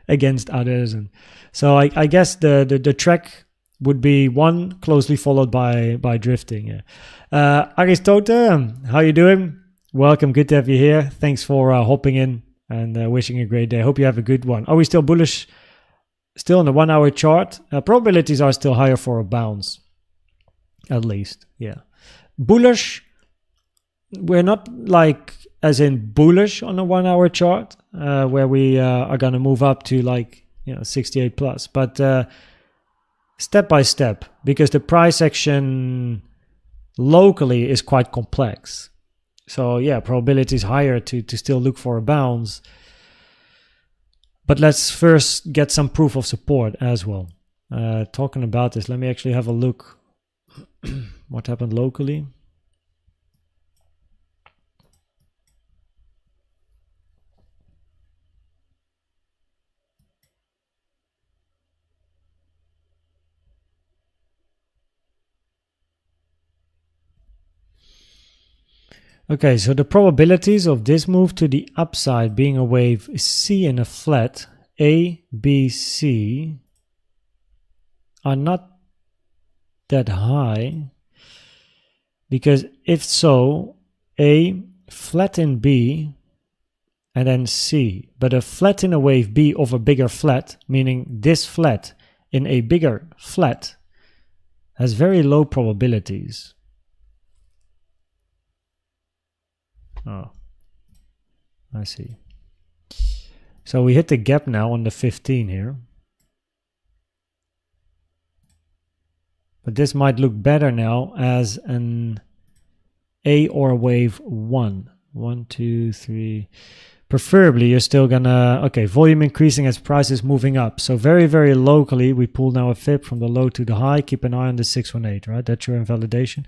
against others, and so I guess the track would be one, closely followed by drifting. Yeah. Aristote, how you doing? Welcome, good to have you here. Thanks for hopping in, and wishing a great day. Hope you have a good one. Are we still bullish? Still on the 1 hour chart? Probabilities are still higher for a bounce, at least. Yeah. Bullish, we're not as in bullish on a 1 hour chart, where we are going to move up to 68 plus, but step by step, because the price action locally is quite complex. So yeah, probability is higher to still look for a bounce. But let's first get some proof of support as well. Talking about this, let me actually have a look what happened locally. Okay, so the probabilities of this move to the upside being a wave C in a flat, A, B, C, are not that high, because if so, A, flat in B, and then C, but a flat in a wave B of a bigger flat, meaning this flat in a bigger flat, has very low probabilities. Oh, I see. So we hit the gap now on the 15 here. But this might look better now as an A or wave 1. 1, 2, 3. Preferably you're still gonna, okay, volume increasing as price is moving up. So very, very locally, we pull now a fib from the low to the high. Keep an eye on the 618, right? That's your invalidation.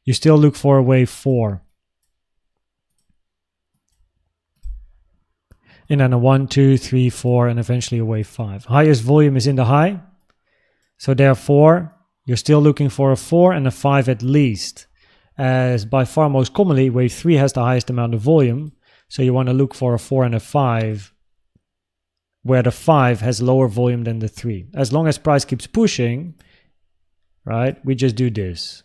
You still look for a wave 4. And then a 1, 2, 3, 4, and eventually a wave 5. Highest volume is in the high. So therefore, you're still looking for a 4 and a 5 at least. As by far most commonly, wave 3 has the highest amount of volume. So you want to look for a 4 and a 5, where the 5 has lower volume than the 3. As long as price keeps pushing, right, we just do this.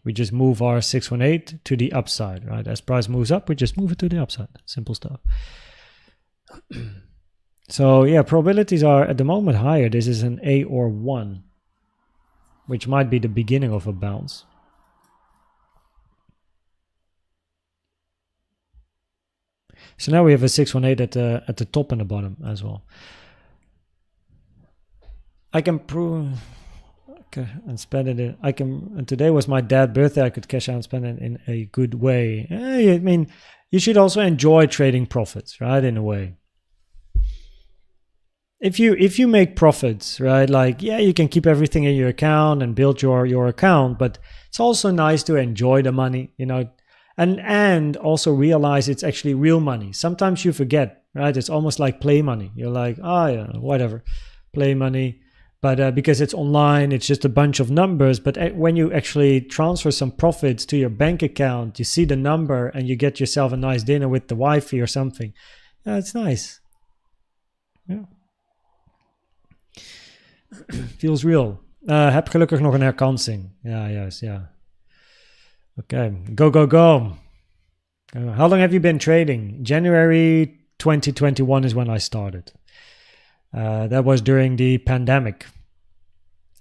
We just move our 618 to the upside, right? As price moves up, we just move it to the upside. Simple stuff. So yeah, probabilities are at the moment higher. This is an A or 1, which might be the beginning of a bounce. So now we have a 618 at the top and the bottom as well. I can prove, okay, and spend it in, and today was my dad's birthday. I could cash out and spend it in a good way. I mean, you should also enjoy trading profits, right? In a way. If you make profits, right, like, yeah, you can keep everything in your account and build your account, but it's also nice to enjoy the money, you know, and also realize it's actually real money. Sometimes you forget, right? It's almost like play money. You're like, oh yeah, whatever, play money. But because it's online, it's just a bunch of numbers. But when you actually transfer some profits to your bank account, you see the number and you get yourself a nice dinner with the wifey or something. Yeah, it's nice. Yeah. Feels real. Heb gelukkig nog een herkansing. Ja, juist, ja. Okay, go, go, go. How long have you been trading? January 2021 is when I started. That was during the pandemic.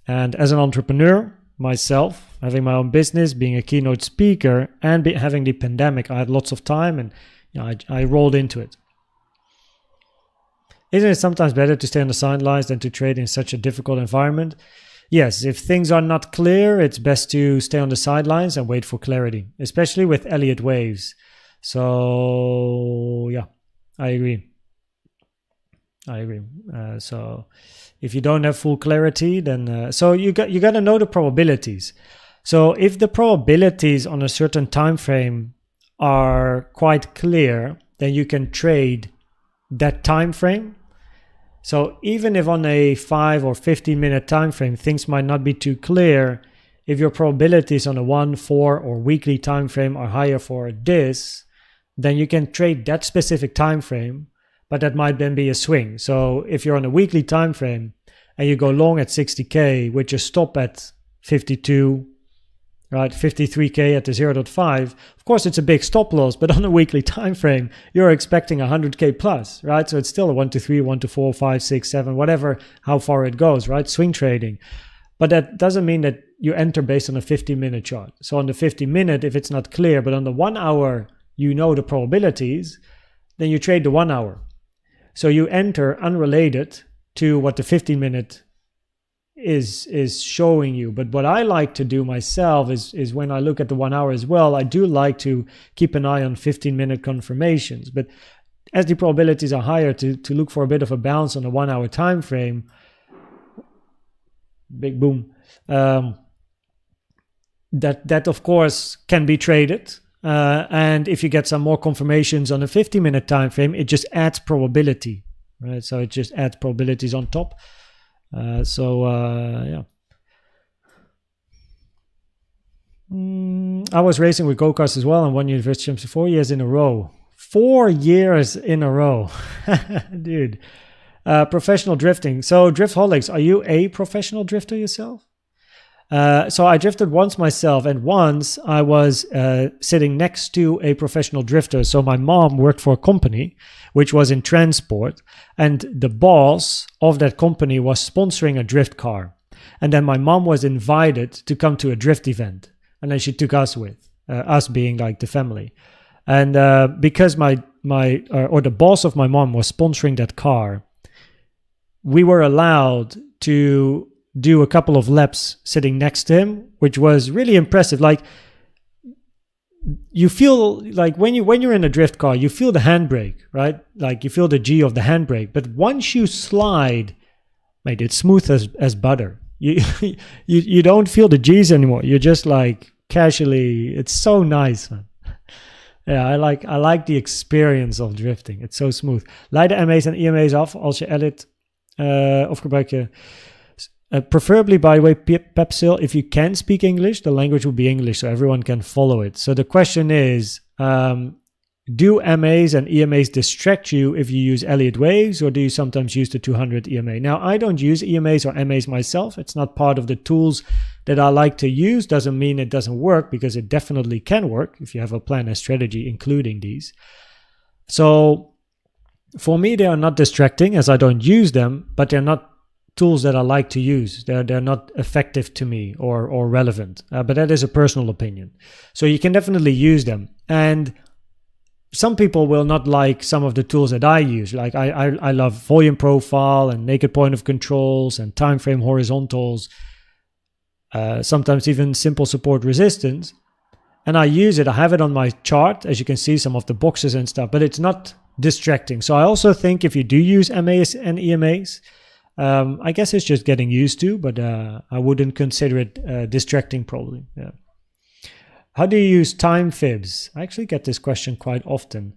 And as an entrepreneur, myself, having my own business, being a keynote speaker, and having the pandemic, I had lots of time and you know, I rolled into it. Isn't it sometimes better to stay on the sidelines than to trade in such a difficult environment? Yes, if things are not clear, it's best to stay on the sidelines and wait for clarity, especially with Elliott Waves. So, yeah, I agree. So if you don't have full clarity, then so you got to know the probabilities. So if the probabilities on a certain time frame are quite clear, then you can trade that time frame. So even if on a 5 or 15 minute time frame things might not be too clear, if your probabilities on a 1, 4 or weekly time frame are higher for this, then you can trade that specific time frame, but that might then be a swing. So if you're on a weekly time frame and you go long at 60k with your stop at 52, right, 53k at the 0.5, of course it's a big stop loss, but on a weekly time frame you're expecting 100k plus, right? So it's still a 1 to 3, 1 to 4, 5, 6, 7, whatever, how far it goes, right? Swing trading. But that doesn't mean that you enter based on a 50-minute chart. So on the 50-minute, if it's not clear, but on the 1 hour you know the probabilities, then you trade the 1 hour. So you enter unrelated to what the 15-minute is showing you. But what I like to do myself is when I look at the 1 hour as well, I do like to keep an eye on 15-minute confirmations. But as the probabilities are higher, to look for a bit of a bounce on a 1 hour time frame, big boom. That of course can be traded. And if you get some more confirmations on a 50-minute time frame, it just adds probability, right? So it just adds probabilities on top. Yeah. I was racing with go-karts as well and won university championship 4 years in a row. 4 years in a row. Dude. Professional drifting. So Driftholics, are you a professional drifter yourself? So I drifted once myself, and once I was sitting next to a professional drifter. So my mom worked for a company which was in transport, and the boss of that company was sponsoring a drift car. And then my mom was invited to come to a drift event, and then she took us with, us being like the family. And because the boss of my mom was sponsoring that car, we were allowed to do a couple of laps sitting next to him, which was really impressive. Like, you feel like when you're in a drift car, you feel the handbrake, right? Like you feel the G of the handbrake. But once you slide, mate, it's smooth as butter. You don't feel the G's anymore. You're just like casually. It's so nice, man. Yeah, I like the experience of drifting. It's so smooth. Leid de MA's en EMA's af als je Elliott of gebruik je. Preferably, by the way, Pepsil, if you can speak English, the language will be English so everyone can follow it. So the question is, do MAs and EMAs distract you if you use Elliott Waves, or do you sometimes use the 200 EMA? Now, I don't use EMAs or MAs myself. It's not part of the tools that I like to use. Doesn't mean it doesn't work, because it definitely can work if you have a plan and strategy, including these. So for me, they are not distracting as I don't use them, but they're not tools that I like to use. They're not effective to me or relevant, but that is a personal opinion. So you can definitely use them. And some people will not like some of the tools that I use. Like I love volume profile and naked point of controls and time frame horizontals, sometimes even simple support resistance. And I use it. I have it on my chart, as you can see, some of the boxes and stuff, but it's not distracting. So I also think if you do use MAs and EMAs, I guess it's just getting used to, but I wouldn't consider it distracting probably. Yeah. How do you use time fibs? I actually get this question quite often.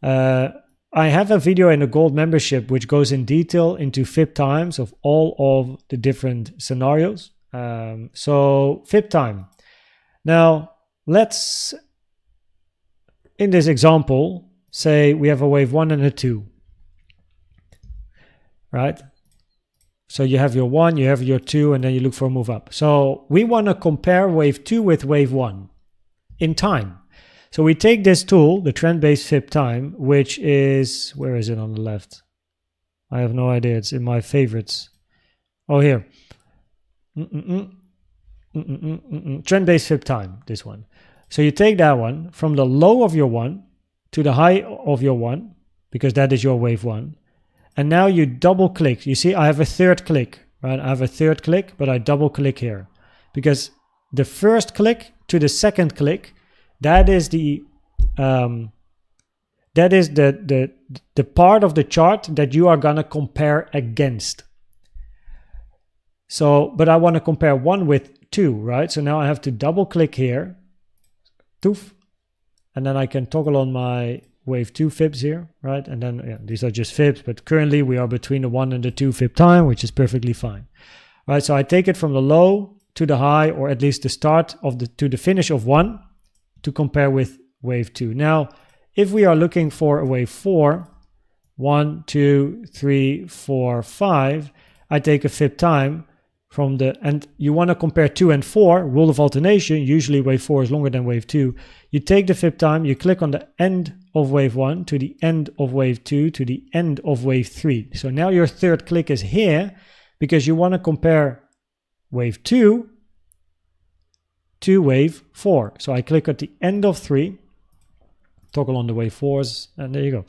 I have a video in a gold membership which goes in detail into fib times of all of the different scenarios. So fib time. Now let's, in this example, say we have a wave 1 and a 2, right? So you have your 1, you have your 2, and then you look for a move up. So we want to compare wave 2 with wave 1 in time. So we take this tool, the trend-based fib time, which is, where is it on the left? I have no idea. It's in my favorites. Oh, here. Trend-based fib time, this one. So you take that one from the low of your 1 to the high of your 1, because that is your wave 1. And now you double click. You see, I have a third click, right? I have a third click, but I double click here because the first click to the second click, that is the part of the chart that you are gonna compare against. So, but I want to compare 1 with 2, right? So now I have to double click here, toof, and then I can toggle on my wave 2 fibs here, right? And then these are just fibs, but currently we are between the 1 and the 2 fib time, which is perfectly fine. Right, so I take it from the low to the high, or at least the start of to the finish of 1 to compare with wave 2. Now, if we are looking for a wave 4, 1, 2, 3, 4, 5, I take a fib time from and you want to compare 2 and 4, rule of alternation, usually wave 4 is longer than wave 2. You take the fib time, you click on the end of wave 1 to the end of wave 2 to the end of wave 3. So now your third click is here because you want to compare wave 2 to wave 4. So I click at the end of 3, toggle on the wave 4s, and there you go.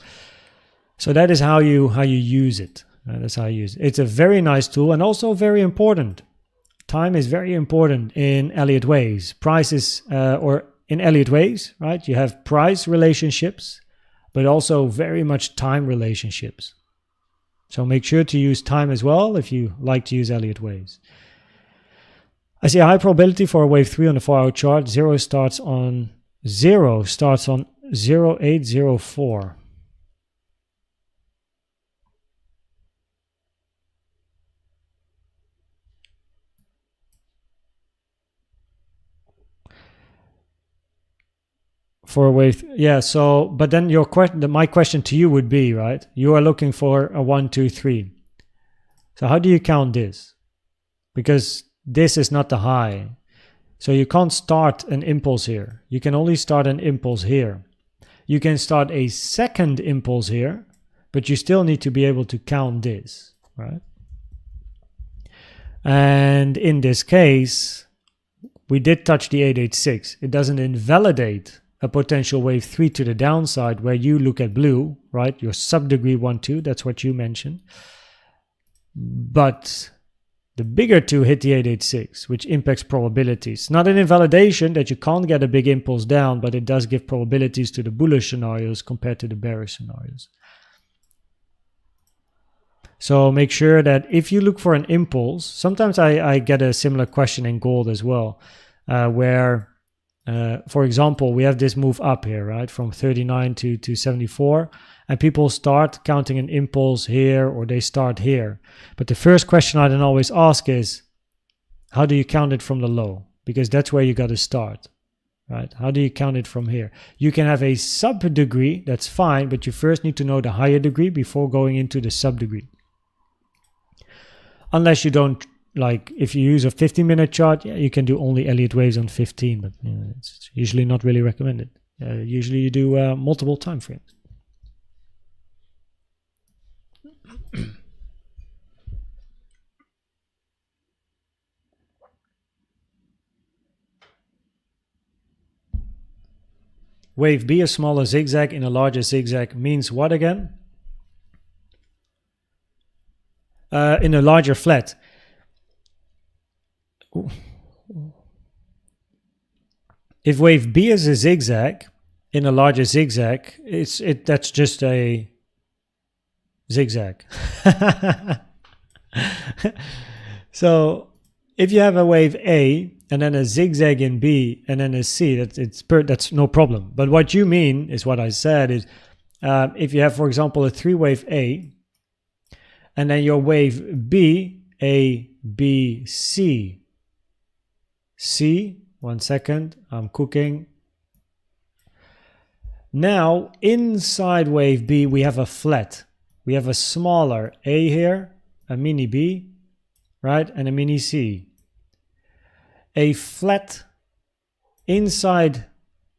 So that is how you use it. That's how you use it. It's a very nice tool and also very important. Time is very important in Elliott Waves. Prices, or in Elliott Waves, right? You have price relationships, but also very much time relationships. So make sure to use time as well if you like to use Elliott Waves. I see a high probability for a wave 3 on the 4-hour chart. 0 starts on 0804. For a wave, yeah. So, but then your question, my question to you would be, right? You are looking for a 1, 2, 3. So how do you count this? Because this is not the high. So you can't start an impulse here. You can only start an impulse here. You can start a second impulse here, but you still need to be able to count this, right? And in this case, we did touch the 886. It doesn't invalidate a potential wave 3 to the downside where you look at blue, right? Your subdegree 1, 2, that's what you mentioned. But the bigger 2 hit the 886, which impacts probabilities. Not an invalidation that you can't get a big impulse down, but it does give probabilities to the bullish scenarios compared to the bearish scenarios. So make sure that if you look for an impulse, sometimes I get a similar question in gold as well, where, for example, we have this move up here, right, from 39 to 74, and people start counting an impulse here or they start here. But the first question I then always ask is, how do you count it from the low? Because that's where you got to start, right? How do you count it from here? You can have a sub-degree, that's fine, but you first need to know the higher degree before going into the sub-degree. Unless you don't, like, if you use a 15-minute chart, yeah, you can do only Elliott waves on 15, but you know, it's usually not really recommended. Usually you do multiple time frames. Wave B, a smaller zigzag in a larger zigzag, means what again? In a larger flat. If wave B is a zigzag in a larger zigzag, that's just a zigzag. So if you have a wave A and then a zigzag in B and then a C, that's no problem. But what you mean is what I said is, if you have, for example, a 3-wave A and then your wave B, A, B, C. C, 1 second, I'm cooking. Now, inside wave B, we have a flat. We have a smaller A here, a mini B, right, and a mini C. A flat inside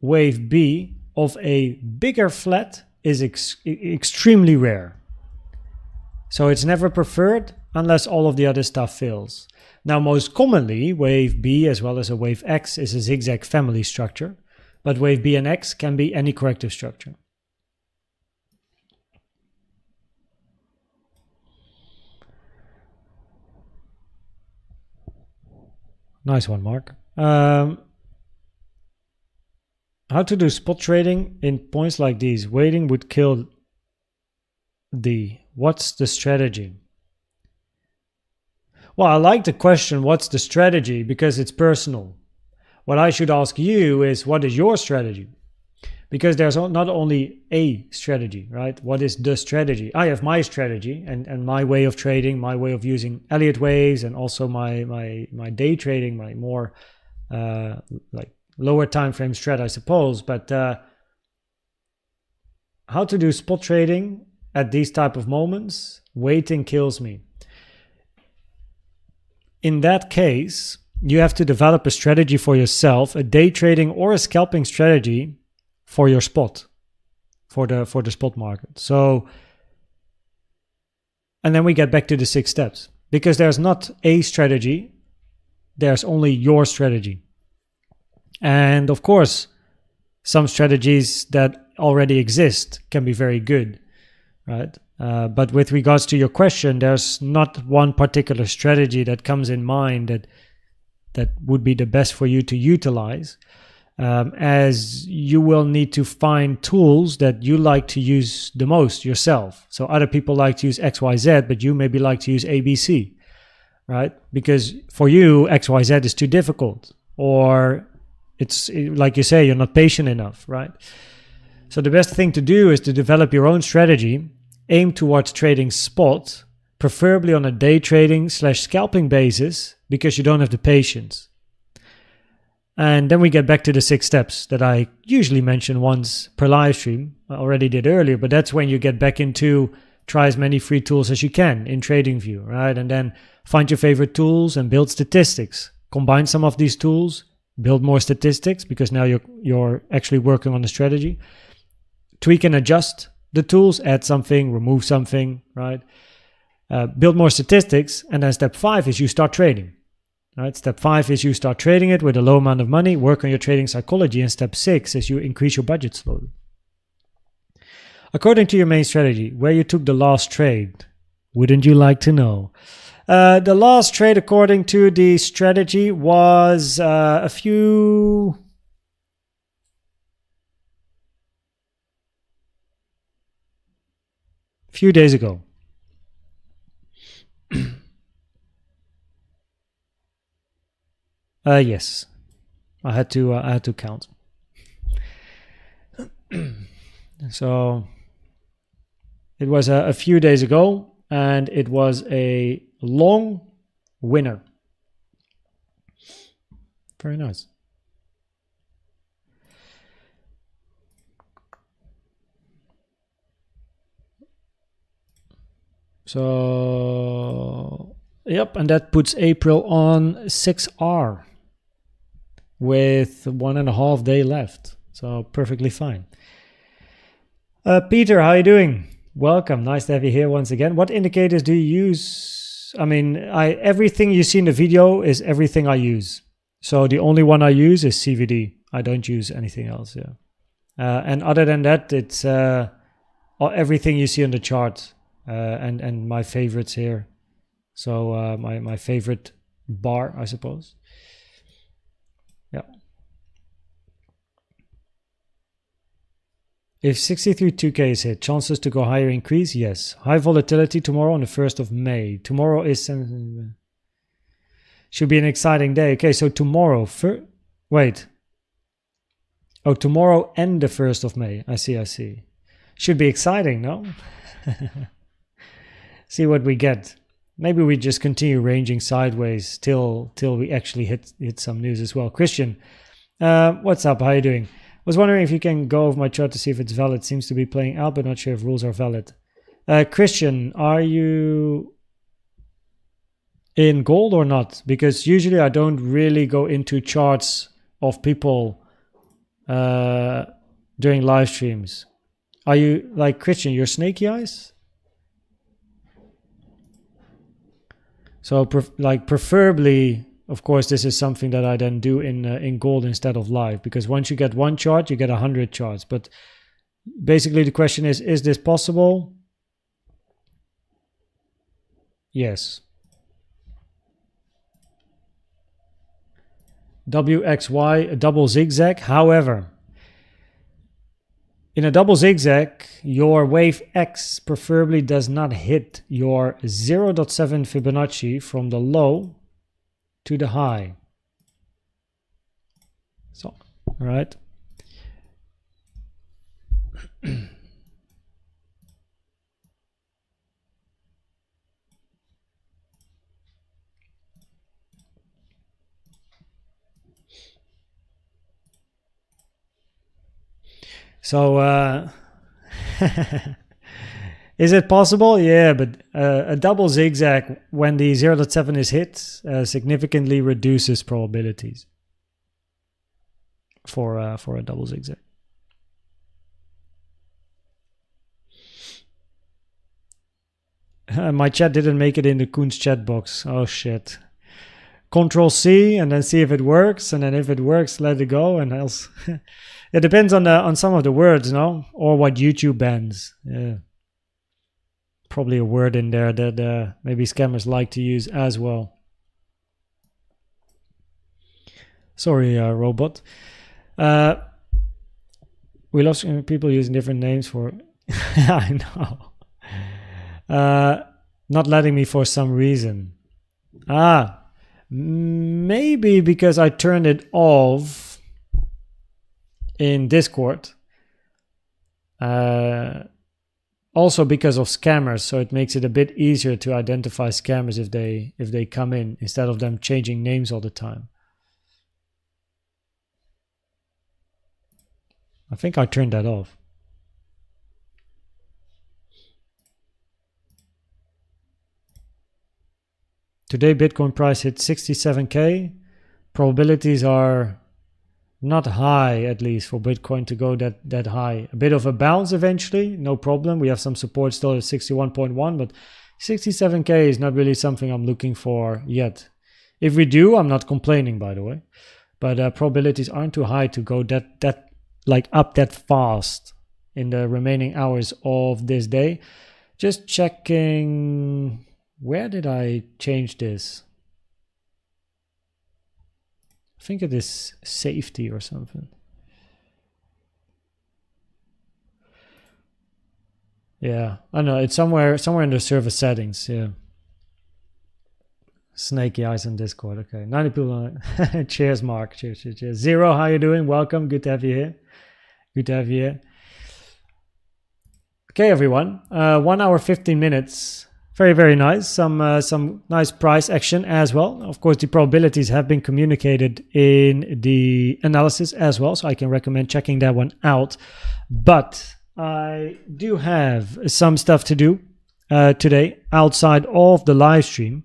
wave B of a bigger flat is extremely rare. So it's never preferred unless all of the other stuff fails. Now, most commonly, wave B as well as a wave X is a zigzag family structure, but wave B and X can be any corrective structure. Nice one, Mark. How to do spot trading in points like these? Waiting would kill the... What's the strategy? Well, I like the question, what's the strategy? Because it's personal. What I should ask you is, what is your strategy? Because there's not only a strategy, right? What is the strategy? I have my strategy and my way of trading, my way of using Elliott waves, and also my day trading, my more like lower time frame strat, I suppose. But how to do spot trading at these type of moments? Waiting kills me. In that case, you have to develop a strategy for yourself, a day trading or a scalping strategy for your spot, for the spot market. So, and then we get back to the 6 steps, because there's not a strategy, there's only your strategy. And of course, some strategies that already exist can be very good, right? But with regards to your question, there's not one particular strategy that comes in mind that would be the best for you to utilize, as you will need to find tools that you like to use the most yourself. So other people like to use XYZ, but you maybe like to use ABC. right? Because for you, XYZ is too difficult, or it's like you say, you're not patient enough, right? So the best thing to do is to develop your own strategy, aim towards trading spot, preferably on a day trading / scalping basis, because you don't have the patience. And then we get back to the 6 steps that I usually mention once per live stream. I already did earlier, but that's when you get back into try as many free tools as you can in TradingView, right? And then find your favorite tools and build statistics. Combine some of these tools, build more statistics, because now you're actually working on the strategy. Tweak and adjust the tools, add something, remove something, right? Build more statistics, and then step 5 is you start trading. Right? Step 5 is you start trading it with a low amount of money, work on your trading psychology, and step 6 is you increase your budget slowly. According to your main strategy, where you took the last trade, wouldn't you like to know? The last trade, according to the strategy, was a few days ago. Yes, I had to count. So it was a few days ago, and it was a long winner. Very nice. So yep, and that puts April on 6R with 1.5 days left. So perfectly fine. Peter, how are you doing? Welcome. Nice to have you here once again. What indicators do you use? I mean, everything you see in the video is everything I use. So the only one I use is CVD. I don't use anything else. Yeah. And other than that, it's everything you see on the chart and my favorites here. So my favorite bar, I suppose. Yeah. If 63.2K is hit, chances to go higher increase? Yes. High volatility tomorrow on the 1st of May. Tomorrow is... should be an exciting day. Okay, so tomorrow... wait. Oh, tomorrow and the 1st of May. I see. Should be exciting, no? See what we get. Maybe we just continue ranging sideways till we actually hit some news as well. Christian, what's up? How are you doing? Was wondering if you can go over my chart to see if it's valid. Seems to be playing out, but not sure if rules are valid. Christian, are you in gold or not? Because usually I don't really go into charts of people during live streams. Are you like Christian? You're snaky eyes. So preferably, of course, this is something that I then do in gold instead of live, because once you get one chart, you get 100 charts. But basically the question is this possible? Yes. WXY, a double zigzag. However, in a double zigzag, your wave X preferably does not hit your 0.7 Fibonacci from the low to the high. So, all right. So, is it possible? Yeah, but a double zigzag when the 0.7 is hit significantly reduces probabilities for a double zigzag. My chat didn't make it in the Koen's chat box. Oh shit. Control C and then see if it works, and then if it works, let it go, and else. It depends on some of the words, no, or what YouTube bans. Yeah, probably a word in there that maybe scammers like to use as well. Sorry, robot. We lost people using different names for. I know. Not letting me for some reason. Maybe because I turned it off in Discord. Also because of scammers, so it makes it a bit easier to identify scammers if they come in, instead of them changing names all the time. I think I turned that off. Today Bitcoin price hit 67k. Probabilities are not high, at least for Bitcoin to go that high. A bit of a bounce eventually, no problem. We have some support still at 61.1, but 67k is not really something I'm looking for yet. If we do, I'm not complaining, by the way. But probabilities aren't too high to go that like up that fast in the remaining hours of this day. Just checking, where did I change this? I think it is safety or something. Yeah, I know it's somewhere in the server settings. Yeah. Snaky eyes on Discord. Okay, 90 people on it. Cheers, Mark. Cheers. Zero, how you doing? Welcome. Good to have you here. Good to have you here. Okay, everyone. 1 hour 15 minutes. Very, very nice. Some nice price action as well. Of course, the probabilities have been communicated in the analysis as well, so I can recommend checking that one out. But I do have some stuff to do today outside of the live stream.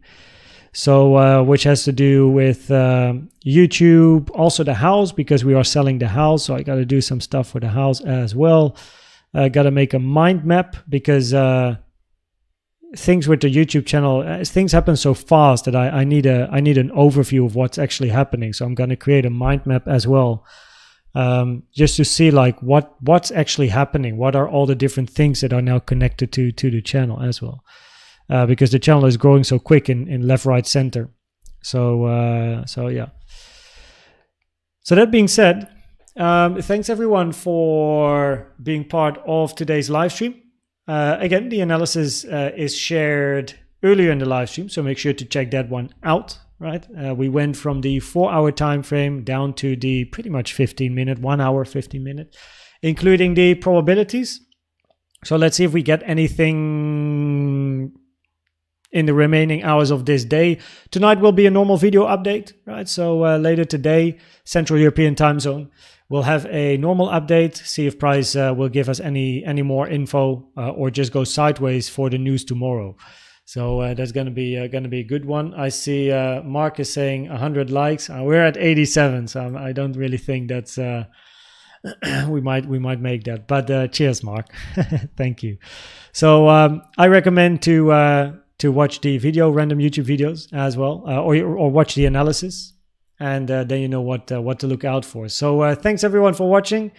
So which has to do with YouTube, also the house, because we are selling the house. So I got to do some stuff for the house as well. I got to make a mind map because things with the YouTube channel, things happen so fast that I need an overview of what's actually happening. So I'm going to create a mind map as well, just to see like what's actually happening. What are all the different things that are now connected to the channel as well. Because the channel is growing so quick in left, right, center. So yeah. So that being said, thanks everyone for being part of today's live stream. Again, the analysis is shared earlier in the live stream, so make sure to check that one out. Right? We went from the 4-hour time frame down to the pretty much 15-minute, 1 hour 15-minute, including the probabilities. So let's see if we get anything in the remaining hours of this day. Tonight will be a normal video update, right? So later today, Central European time zone, we'll have a normal update, see if price will give us any more info or just go sideways for the news tomorrow. So that's going to be a good one. I see Mark is saying 100 likes. We're at 87, so I don't really think that's we might make that. But cheers, Mark. Thank you. So I recommend to watch the random YouTube videos as well, or watch the analysis, and then you know what to look out for. So thanks everyone for watching.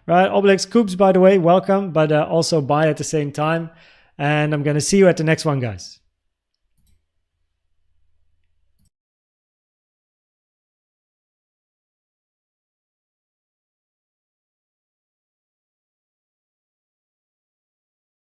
Right, Obelix Coops, by the way, welcome, but also bye at the same time. And I'm going to see you at the next one, guys.